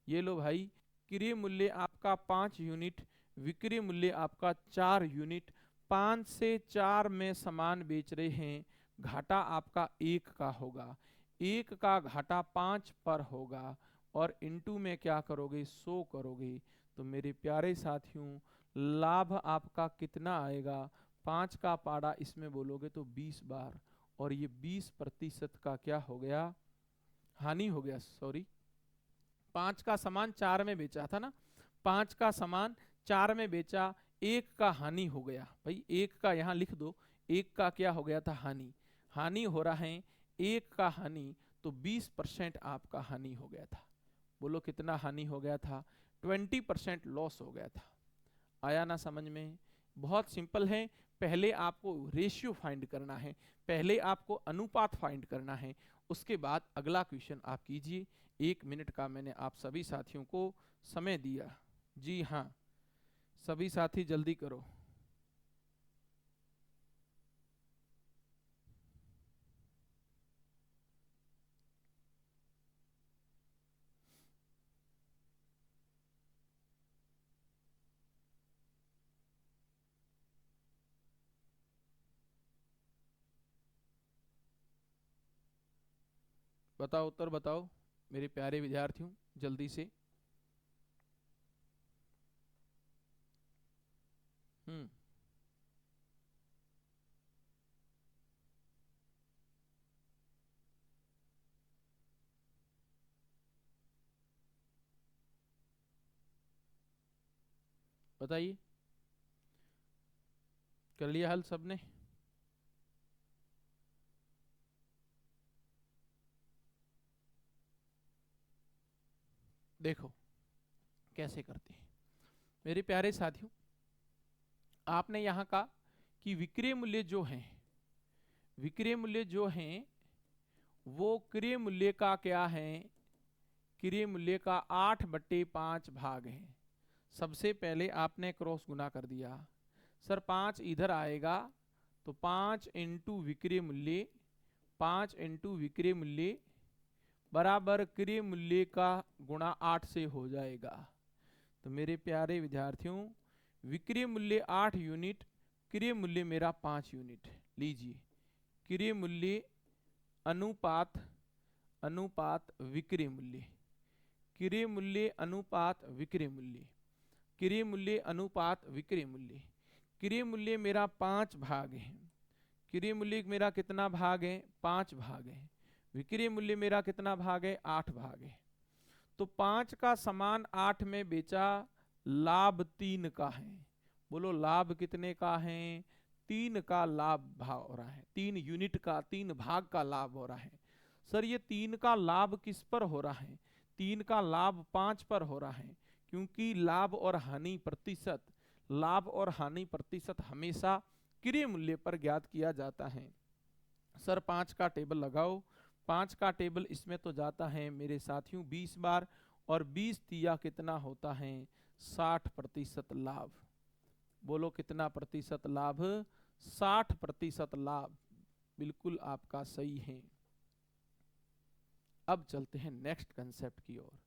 ये लो भाई, क्रय मूल्य आपका 5 यूनिट, विक्रय मूल्य आपका 4 यूनिट। 5 से 4 में सामान बेच रहे हैं, घाटा आपका 1 का होगा। 1 का घाटा 5 पर होगा और इनटू में क्या करोगे, 100 करोगे। तो मेरे प्यारे साथियों लाभ आपका कितना आएगा, 5 का पारा इसमें बोलोगे तो 20 बार, और ये 20% का क्या हो गया, हानि हो गया। सॉरी, 5 का सामान 4 में बेचा था ना, 5 का सामान 4 में बेचा, 1 का हानि हो गया। भाई 1 का यहाँ लिख दो, 1 का क्या हो गया था, हानि। हानि हो रहा है 1 का हानि, तो 20% आपका हानि हो गया था। बोलो कितना हानि हो गया था, 20% लॉस हो गया था। आया ना समझ में? बहुत सिंपल है। पहले आपको रेशियो फाइंड करना है, पहले आपको अनुपात फाइंड करना है, उसके बाद अगला क्वेश्चन आप कीजिए। 1 मिनट का मैंने आप सभी साथियों को समय दिया। जी हाँ, सभी साथी जल्दी करो। बताओ, उत्तर बताओ मेरे प्यारे विद्यार्थियों, जल्दी से। बताइए, कर लिया हल सबने? देखो कैसे करते हैं मेरे प्यारे साथियों। आपने यहाँ कहा कि विक्रय मूल्य जो है, विक्रय मूल्य जो है वो क्रय मूल्य का क्या है, क्रय मूल्य का 8/5 भाग है। सबसे पहले आपने क्रॉस गुना कर दिया। सर 5 इधर आएगा तो 5 इंटू विक्रय मूल्य, 5 इंटू विक्रय मूल्य बराबर क्रय मूल्य का गुणा 8 से हो जाएगा। तो मेरे प्यारे विद्यार्थियों विक्रय मूल्य 8 यूनिट, क्रय मूल्य मेरा 5 यूनिट। लीजिए, क्रय मूल्य अनुपात अनुपात विक्रय मूल्य, क्रय मूल्य अनुपात विक्रय मूल्य, क्रय मूल्य अनुपात विक्रय मूल्य। क्रय मूल्य मेरा 5 भाग है, क्रय मूल्य मेरा कितना भाग है, 5 भाग है। विक्रय मूल्य मेरा कितना भाग है, 8 भाग है। तो 5 का सामान 8 में बेचा, लाभ 3 का है। बोलो लाभ कितने का है? 3 का लाभ भाग हो रहा है, 3 यूनिट का, 3 भाग का लाभ हो रहा है। सर ये 3 का लाभ किस पर हो रहा है? 3 का लाभ 5 पर हो रहा है, क्योंकि लाभ और हानि प्रतिशत, लाभ और हानि प्रतिशत हमेशा क्रय मूल्य पर ज्ञात किया जाता है। सर 5 का टेबल लगाओ। 5 का टेबल इसमें तो जाता है मेरे साथियों 20 बार, और 20 तिया कितना होता है? 60% लाभ। बोलो कितना प्रतिशत लाभ? 60% लाभ। बिल्कुल आपका सही है। अब चलते हैं नेक्स्ट कंसेप्ट की ओर।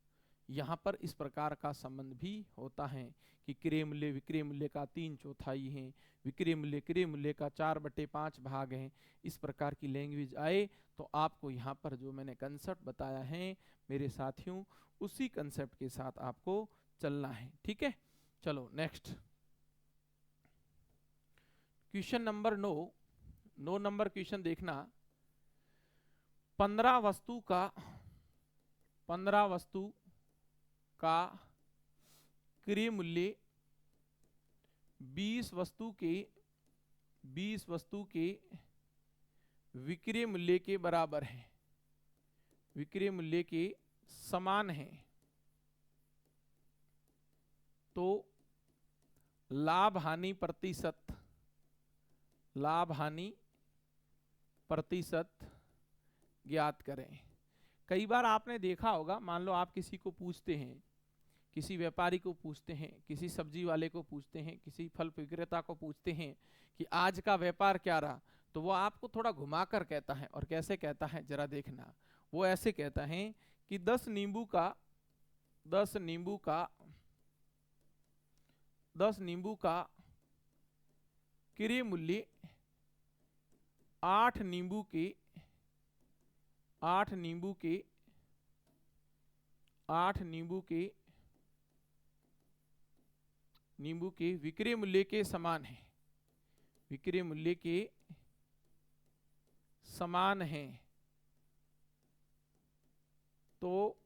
यहां पर इस प्रकार का संबंध भी होता है कि क्रय मूल्य विक्रय मूल्य का 3/4 है, विक्रय मूल्य क्रय मूल्य का 4/5 भाग है। इस प्रकार की लैंग्वेज आए तो आपको यहाँ पर जो मैंने कंसेप्ट बताया है मेरे साथियों, उसी कंसेप्ट के साथ आपको चलना है। ठीक है, चलो next question number 9 number question देखना। 15 वस्तु का क्रय मूल्य 20 वस्तु के विक्रय मूल्य के बराबर है, विक्रय मूल्य के समान है। तो लाभ हानि प्रतिशत ज्ञात करें। कई बार आपने देखा होगा, मान लो आप किसी को पूछते हैं, किसी व्यापारी को पूछते हैं, किसी सब्जी वाले को पूछते हैं, किसी फल विक्रेता को पूछते हैं कि आज का व्यापार क्या रहा, तो वो आपको थोड़ा घुमाकर कहता है। और कैसे कहता है जरा देखना, वो ऐसे कहता है कि 10 नींबू का क्रय मूल्य 8 नींबू के विक्रय मूल्य के समान है, विक्रय मूल्य के समान है। तो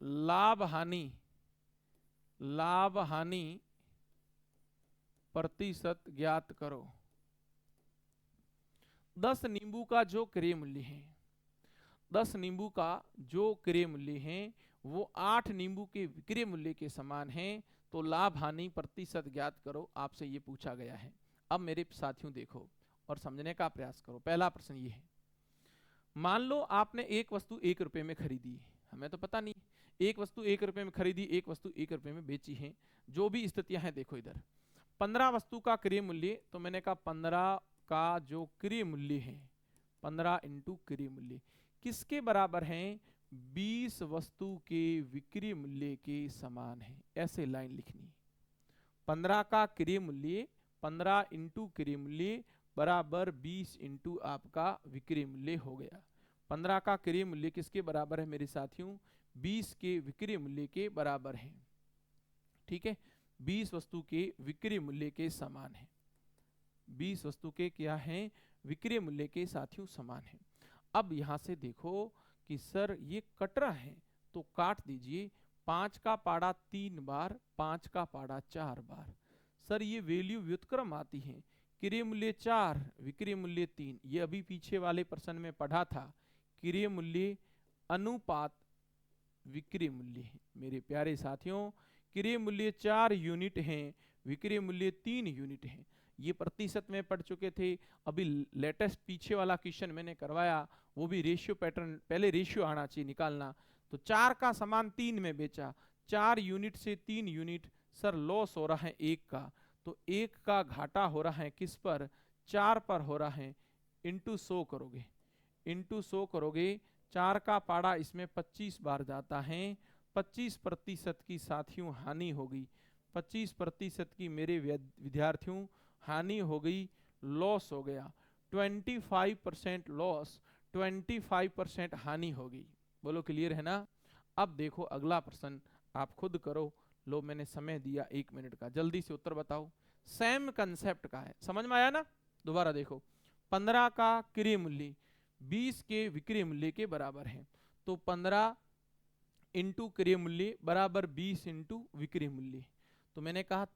लाभ हानि प्रतिशत ज्ञात करो। 10 नींबू का जो क्रय मूल्य है, 10 नींबू का जो क्रय मूल्य है वो 8 नींबू के विक्रय मूल्य के समान है। तो लाभ हानि प्रतिशत ज्ञात करो, आपसे ये पूछा गया है। अब मेरे साथियों देखो और समझने का प्रयास करो। पहला प्रश्न ये है, मान लो आपने एक वस्तु 1 रुपए में खरीदी, हमें तो पता नहीं, एक वस्तु 1 रुपए में खरीदी, एक वस्तु 1 रुपए में बेची है। जो भी स्थितियां हैं देखो इधर, 15 वस्तु का क्रय मूल्य, तो मैंने कहा 15 का जो क्रय मूल्य है, 15 इंटू क्रय मूल्य किसके बराबर है? 20 वस्तु के विक्रय मूल्य के समान है। ऐसे लाइन लिखनी, 15 का क्रय मूल्य 15 इंटू क्रय मूल्य बराबर 20 इंटू आपका विक्रय मूल्य हो गया। 15 का क्रय मूल्य किसके बराबर है मेरे साथियों? 20 के विक्रय मूल्य के बराबर है। ठीक है, 20 वस्तु के विक्रय मूल्य के समान है, 20 वस्तु के क्या है? विक्रय मूल्य के साथियों समान है। अब यहां से देखो कि सर ये कट रहा है तो काट दीजिए। 5 का पाड़ा 3 बार, 5 का पाड़ा 4 बार। सर ये वैल्यू व्युत्क्रम आती है, क्रय मूल्य 4 विक्रय मूल्य 3। ये अभी पीछे वाले प्रश्न में पढ़ा था, क्रय मूल्य अनुपात विक्रय मूल्य है। मेरे प्यारे साथियों, क्रय मूल्य 4 यूनिट है, विक्रय मूल्य 3 यूनिट है। ये प्रतिशत में पढ़ चुके थे। अभी लेटेस्ट पीछे वाला क्वेश्चन मैंने करवाया, वो भी रेशियो पैटर्न, पहले रेशियो आना चाहिए निकालना। तो 4 का सामान 3 में बेचा, 4 यूनिट से 3 यूनिट, सर लॉस हो रहा है 1 का। तो 1 का घाटा हो रहा है किस पर? 4 पर हो रहा है। इंटू 100 करोगे, इंटू 100 करोगे, 4 का पाड़ा इसमें 25 बार जाता है। 25% की साथियों हानि होगी, 25% की मेरे विद्यार्थियों हानि हो गई, लॉस हो गया। 25% लॉस, 25% हानि होगी। बोलो क्लियर है ना? अब देखो अगला प्रश्न आप खुद करो। लो मैंने समय दिया 1 मिनट का, जल्दी से उत्तर बताओ। सेम कंसेप्ट का है, समझ में आया ना? दोबारा देखो, 15 का क्रय मूल्य 20 के विक्रय मूल्य के बराबर है। तो 15 इंटू क्रय मूल्य बराबर 20 इंटू विक्रय मूल्य। तो मैंने कहा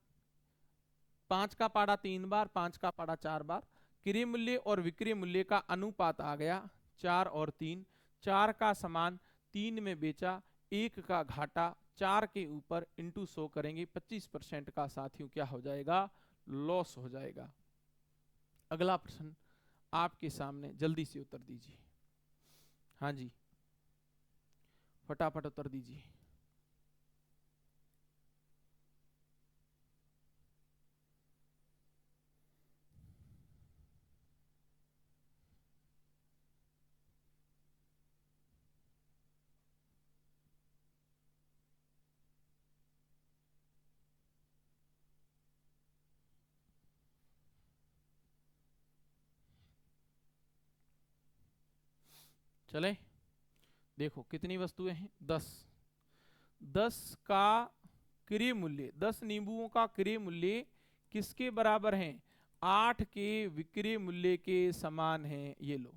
5 का पाड़ा 3 बार, 5 का पाड़ा 4 बार। क्रय मूल्य और विक्रय मूल्य का अनुपात आ गया 4 और 3। 4 का समान 3 में बेचा, 1 का घाटा 4 के ऊपर इंटू 100 करेंगे, 25% का साथियों क्या हो जाएगा, लॉस हो जाएगा। अगला प्रश्न आपके सामने, जल्दी से उत्तर दीजिए। हाँ जी, फटाफट उत्तर दीजिए। चले, देखो कितनी वस्तुएं हैं, 10। 10 का क्रय मूल्य, 10 नींबुओं का क्रय मूल्य किसके बराबर है, 8 के विक्रय मूल्य के समान है। ये लो,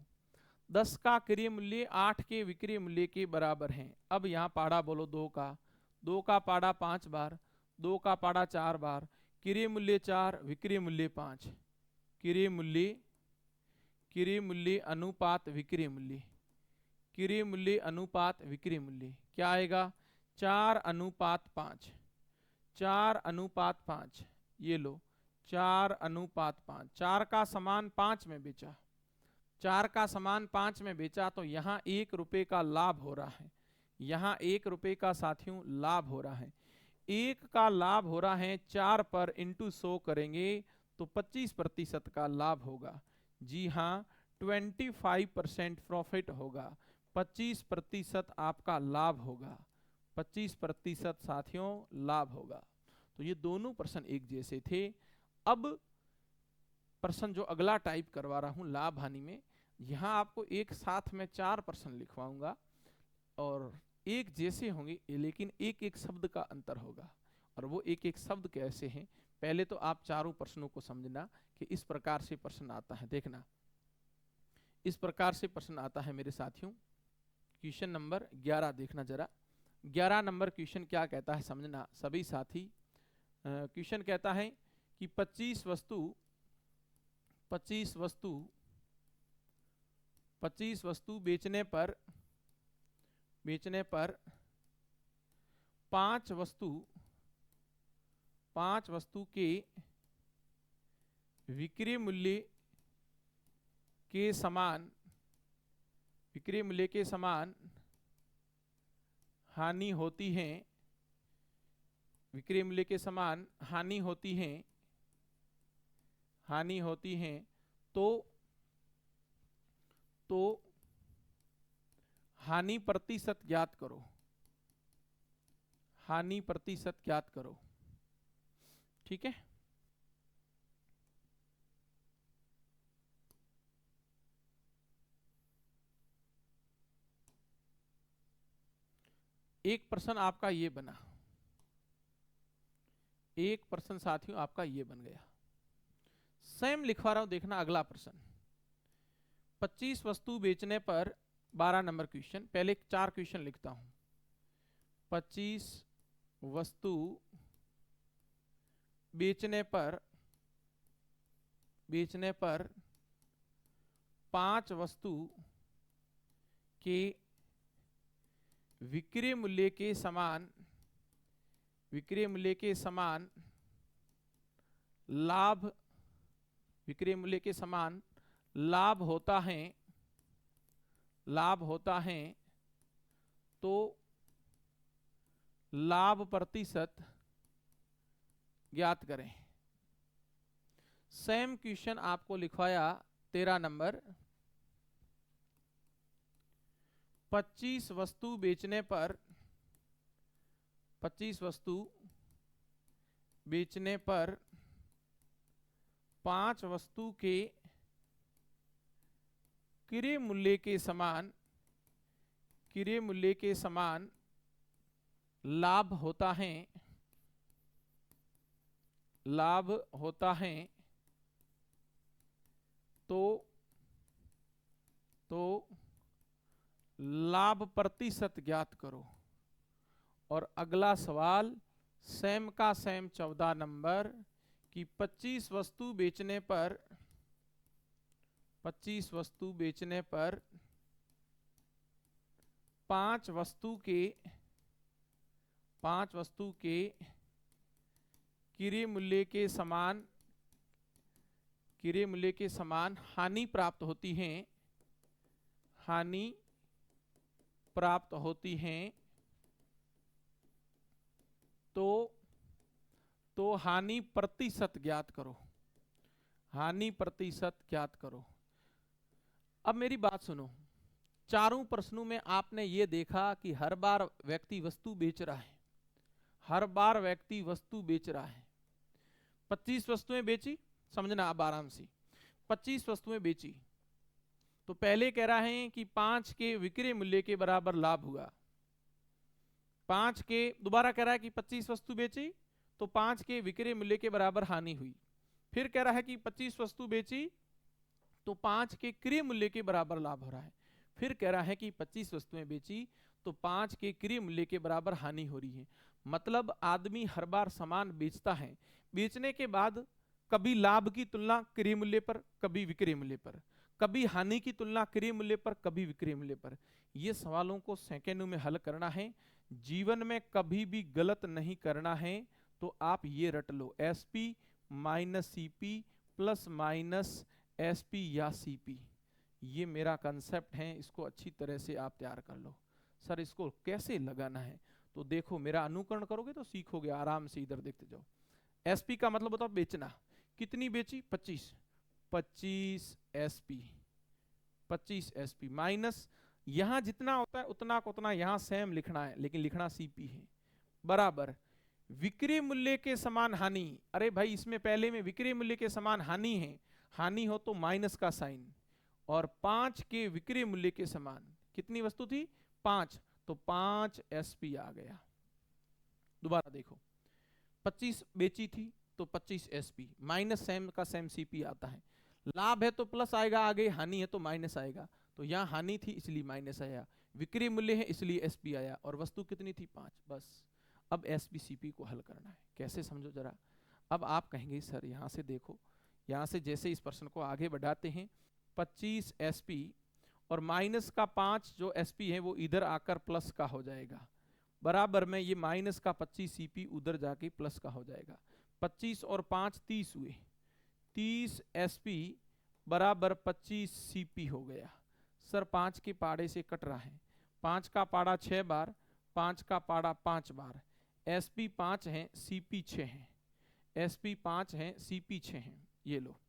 10 का क्रय मूल्य 8 के विक्रय मूल्य के बराबर है। अब यहाँ पाड़ा बोलो 2 का, 2 का पाड़ा 5 बार, 2 का पाड़ा 4 बार, क्रय मूल्य 4, विक्रय मूल्य 5। क्रय मूल्य अनुपात विक्रय मूल्य, क्रय मूल्य अनुपात विक्रय मूल्य क्या आएगा, 4 अनुपात 5। 4 अनुपात 5, ये लो 4 अनुपात 5। 4 का समान 5 में बेचा, 4 का समान 5 में बेचा, तो यहाँ 1 रुपए का लाभ हो रहा है। यहाँ 1 रुपए का साथियों लाभ हो रहा है। 1 का लाभ हो रहा है, 4 पर इंटू 100 करेंगे तो 25% का लाभ होगा। जी हाँ, 25% प्रॉफिट होगा, 25% आपका लाभ होगा, 25% साथियों लाभ होगा। तो ये दोनों प्रश्न एक जैसे थे। अब प्रश्न जो अगला टाइप करवा रहा हूं लाभ हानि में, यहां आपको एक साथ में 4 प्रश्न लिखवाऊंगा और एक जैसे होंगे, लेकिन एक एक शब्द का अंतर होगा। और वो एक एक शब्द कैसे हैं, पहले तो आप चारों प्रश्नों को समझना कि इस प्रकार से प्रश्न आता है। देखना, इस प्रकार से प्रश्न आता है मेरे साथियों। क्वेश्चन नंबर 11 देखना जरा। 11 नंबर क्वेश्चन क्या कहता है समझना सभी साथी। क्वेश्चन कहता है कि 25 वस्तु बेचने पर 5 वस्तु के विक्रय मूल्य के समान हानि होती है, विक्रय मूल्य के समान हानि होती है, तो हानि प्रतिशत ज्ञात करो। हानि प्रतिशत ज्ञात करो, ठीक है। एक प्रश्न आपका ये बना, एक प्रश्न साथियों आपका ये बन गया। सेम लिखवा रहा हूं, देखना अगला प्रश्न। 25 वस्तु बेचने पर 12 नंबर क्वेश्चन, पहले 4 क्वेश्चन लिखता हूं। 25 वस्तु बेचने पर 5 वस्तु के विक्रय मूल्य के समान लाभ, विक्रय मूल्य के समान लाभ होता है, तो लाभ प्रतिशत ज्ञात करें। सेम क्वेश्चन आपको लिखवाया 13 नंबर। 25 वस्तु बेचने पर 5 वस्तु के क्रय मूल्य के समान लाभ होता है, तो लाभ प्रतिशत ज्ञात करो। और अगला सवाल सेम का सेम 14 नंबर कि 25 वस्तु बेचने पर 5 वस्तु के क्रय मूल्य के समान हानि प्राप्त होती हैं तो हानि प्रतिशत ज्ञात करो। अब मेरी बात सुनो, चारों प्रश्नों में आपने ये देखा कि हर बार व्यक्ति वस्तु बेच रहा है। 25 वस्तुएं बेची, समझना अब आराम से। 25 वस्तुएं बेची तो पहले कह रहा है कि 5 के विक्रय मूल्य के बराबर लाभ हुआ। दोबारा कह रहा है कि 25 वस्तु बेची तो 5 के विक्रय मूल्य के बराबर हानि हुई। फिर कह रहा है कि 25 वस्तु बेची तो 5 के क्रय मूल्य के बराबर लाभ हो रहा है। फिर कह रहा है कि 25 वस्तुएं बेची तो 5 के क्रय मूल्य के बराबर हानि हो रही है। मतलब आदमी हर बार सामान बेचता है, बेचने के बाद कभी लाभ की तुलना क्रय मूल्य पर, कभी विक्रय मूल्य पर, कभी हानि की तुलना क्रय मूल्य पर, कभी विक्रय मूल्य पर। ये सवालों को सेकंडों में हल करना है, जीवन में कभी भी गलत नहीं करना है। तो आप ये रट लो, SP minus CP plus minus SP या सीपी, ये मेरा कंसेप्ट है, इसको अच्छी तरह से आप तैयार कर लो। सर इसको कैसे लगाना है? तो देखो, मेरा अनुकरण करोगे तो सीखोगे आराम से। इधर देखते जाओ, एसपी का मतलब बताओ बेचना। कितनी बेची? 25 एसपी माइनस यहां जितना होता है उतना को उतना यहां सेम लिखना है, लेकिन लिखना सीपी है, बराबर विक्रय मूल्य के समान हानि। अरे भाई, इसमें पहले में विक्रय मूल्य के समान हानि है, हानि हो तो माइनस का साइन, और 5 के विक्रय मूल्य के समान कितनी वस्तु थी? 5, तो 5 एसपी आ गया। दोबारा देखो, 25 बेची थी तो 25 एसपी माइनस सेम का सेम सीपी आता है। लाभ है तो प्लस आएगा आगे, हानि है तो माइनस आएगा। तो यहां हानि थी इसलिए माइनस आया, विक्रय मूल्य है इसलिए एसपी आया, और वस्तु कितनी थी? 5। बस अब एसपी सीपी को हल करना है। कैसे समझो जरा। अब आप कहेंगे सर यहां से देखो, यहां से जैसे इस प्रश्न को आगे बढ़ाते हैं, 25 एसपी और माइनस का 5 जो एसपी है वो इधर आकर प्लस का हो जाएगा, बराबर में ये माइनस का 25 सीपी उधर जाके प्लस का हो जाएगा। 25 और 5 30 हुए, 30 एसपी बराबर 25 सीपी हो गया। सर 5 के पाड़े से कट रहा है, 5 का पाड़ा 6 बार, 5 का पाड़ा 5 बार, एसपी 5 है सीपी 6 है, एसपी 5 है सीपी 6 है। ये लो,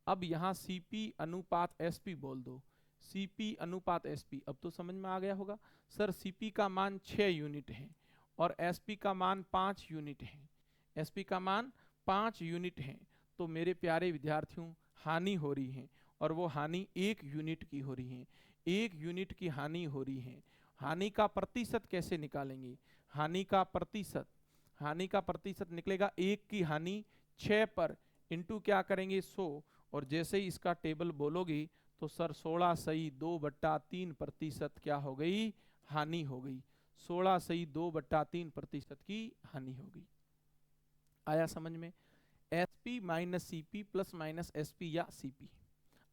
अब यहां सीपी अनुपात एसपी बोल दो, सीपी अनुपात एसपी। अब तो समझ में आ गया होगा। सर सीपी का मान 6 यूनिट है और एसपी का मान 5 यूनिट है, एसपी का मान 5 यूनिट है। तो मेरे प्यारे विद्यार्थियों, हानि हो रही है और वो हानि 1 यूनिट की हो रही है, 1 यूनिट की हानि हो रही है। हानि का प्रतिशत कैसे निकालेंगे? हानि का प्रतिशत निकलेगा 1 की हानि 6 पर इंटू क्या करेंगे? 100, और जैसे ही इसका टेबल बोलोगे तो सर 16 सही 2/3% क्या हो गई? हानि हो गई। 16 सही 2/3% की हानि हो गई। आया समझ में? SP minus CP plus minus SP या सीपी।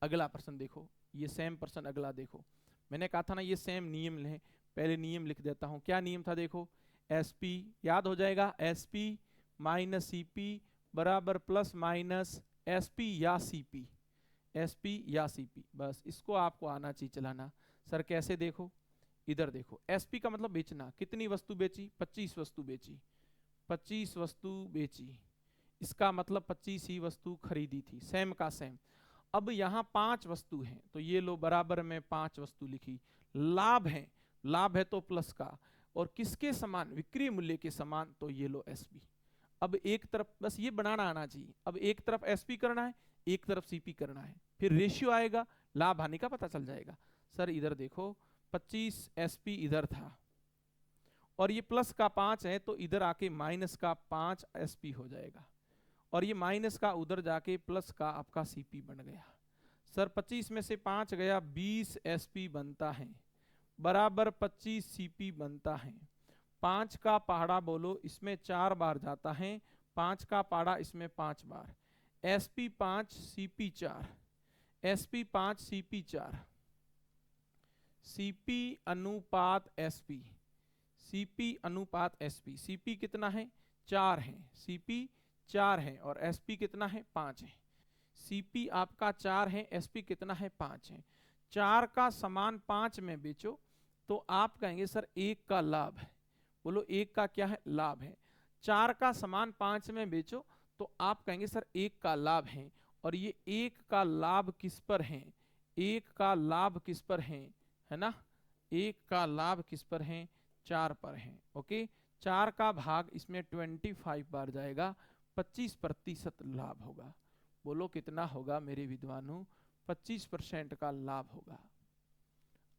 अगला प्रश्न देखो, ये सेम प्रश्न अगला देखो। मैंने कहा था ना ये सेम नियम है, पहले नियम लिख देता हूं। क्या नियम था? देखो, एसपी याद हो जाएगा, एसपी माइनस सीपी बराबर प्लस माइनस एसपी या सीपी, एसपी या सीपी। बस इसको आपको आना चाहिए चलाना। सर कैसे? देखो, इधर देखो, एसपी का मतलब बेचना। कितनी वस्तु बेची? 25 वस्तु बेची, 25 वस्तु बेची, इसका मतलब 25 ही वस्तु खरीदी थी, सेम का सेम। अब यहाँ 5 वस्तु हैं तो ये लो बराबर में 5 वस्तु लिखी। लाभ है तो प्लस का, और किसके समान? विक्रय मूल्य के समान, तो ये लो एसपी। अब एक तरफ बस ये बनाना आना चाहिए, अब एक तरफ एसपी करना है, एक तरफ सीपी करना है, फिर रेशियो आएगा, लाभ हानि का पता चल जाएगा। सर इधर देखो, 25 एसपी इधर था और ये प्लस का 5 है तो इधर आके माइनस का 5 एसपी हो जाएगा, और ये माइनस का उधर जाके प्लस का आपका सीपी बन गया। सर 25 में से 5 गया, 20 एसपी बनता है, बराबर 25 सीपी बनता है। 5 का पहाड़ा बोलो, इसमें 4 बार जाता है, 5 का पहाड़ा इसमें 5 बार, sp5 cp4, sp5 cp4, cp अनुपात sp, cp अनुपात sp, cp कितना है 4 है, cp 4 है और sp कितना है 5 है, cp आपका 4 है, sp कितना है 5 है। 4 का समान 5 में बेचो तो आप कहेंगे सर 1 का लाभ है, बोलो 1 का क्या है लाभ है। 4 का समान 5 में बेचो तो आप कहेंगे सर 1 का लाभ है, और ये 1 का लाभ किस पर है, 1 का लाभ किस पर है ना, 1 का लाभ किस पर है 4 पर है। ओके, 4 का भाग इसमें 25 बार जाएगा, 25% लाभ होगा। बोलो कितना होगा मेरे विद्वानों, 25% का लाभ होगा।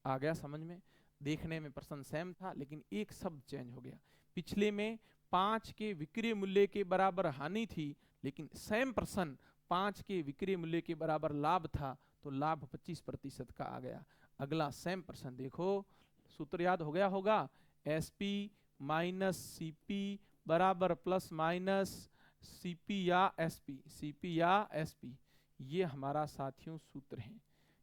आ गया समझ में? देखने में प्रश्न सेम था लेकिन एक शब्द चेंज हो गया। पिछले में 5 के विक्रय मूल्य के बराबर हानि थी, लेकिन सेम प्रश्न 5 के विक्रय मूल्य के बराबर लाभ था, तो लाभ 25% का आ गया। अगला सेम प्रश्न देखो, सूत्र याद हो गया होगा, SP माइनस CP बराबर प्लस माइनस CP या SP, CP या SP, ये हमारा साथियों सूत्र है।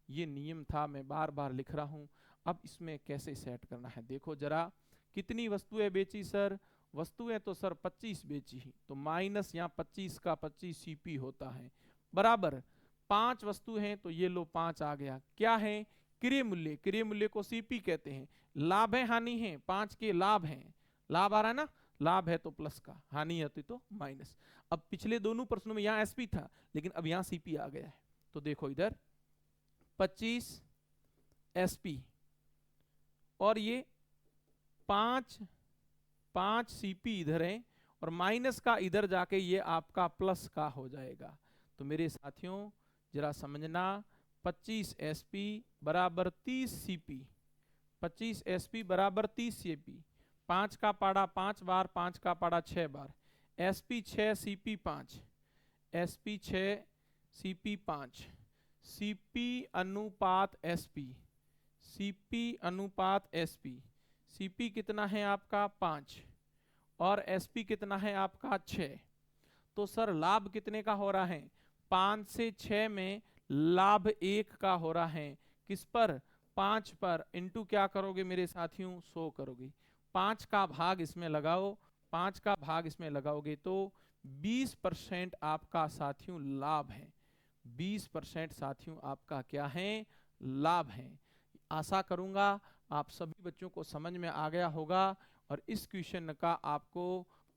ये नियम था, मैं बार बार लिख रहा हूं। अब इसमें कैसे सेट करना है देखो जरा, कितनी वस्तुएं बेची सर, वस्तुएं तो सर 25 बेची ही, तो माइनस यहाँ 25 का 25 CP होता है, बराबर 5 वस्तु हैं तो ये लो 5 आ गया। क्या है क्रय मूल्य, क्रय मूल्य को CP कहते हैं। लाभ है हानि है, 5 के लाभ हैं, लाभ आ रहा है ना, लाभ है तो प्लस का, हानि होती तो माइनस। अब पिछले दोनों प्रश्नों में यहाँ SP था लेकिन अब यहाँ CP आ गया है, तो देखो इधर 25 SP और ये 5 CP इधर है, और माइनस का इधर जाके ये आपका प्लस का हो जाएगा। तो मेरे साथियों जरा समझना, 25 SP बराबर 30 CP, 25 SP बराबर 30 CP, 5 का पाड़ा 5 बार, 5 का पाड़ा 6 बार, SP 6 CP 5, SP 6 CP 5, CP अनुपात SP, CP अनुपात SP, CP कितना है आपका 5 और SP कितना है आपका 6। तो सर लाभ कितने का हो रहा है, 5 से 6 में लाभ 1 का हो रहा है, किस पर 5 पर, इंटू क्या करोगे मेरे साथियों 100 करोगे, 5 का भाग इसमें लगाओ, 5 का भाग इसमें लगाओगे तो 20% आपका साथियों लाभ है, 20% साथियों आपका क्या है लाभ है। आशा करूंगा आप सभी बच्चों को समझ में आ गया होगा, और इस क्वेश्चन का आपको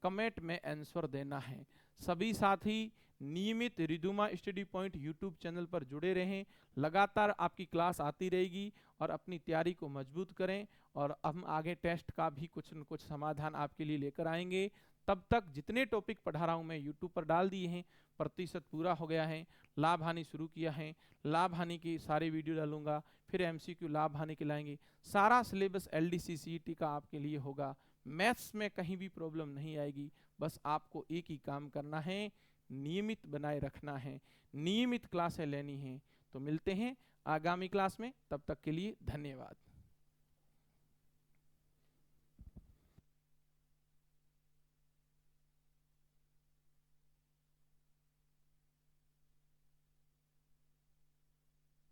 कमेंट में आंसर देना है। सभी साथी नियमित रिधुमा स्टडी पॉइंट यूट्यूब चैनल पर जुड़े रहें, लगातार आपकी क्लास आती रहेगी, और अपनी तैयारी को मजबूत करें, और हम आगे टेस्ट का भी कुछ न कुछ समाधान आपके लिए लेकर आएंगे। तब तक जितने टॉपिक पढ़ा रहा हूं मैं यूट्यूब पर डाल दिए हैं, प्रतिशत पूरा हो गया है, लाभ हानि शुरू किया है, लाभ हानि की सारे वीडियो डालूंगा, फिर MCQ लाभ हानि के लाएंगे, सारा सिलेबस LDC CET का आपके लिए होगा। मैथ्स में कहीं भी प्रॉब्लम नहीं आएगी, बस आपको एक ही काम करना है, नियमित बनाए रखना है, नियमित क्लासें लेनी है। तो मिलते हैं आगामी क्लास में, तब तक के लिए धन्यवाद।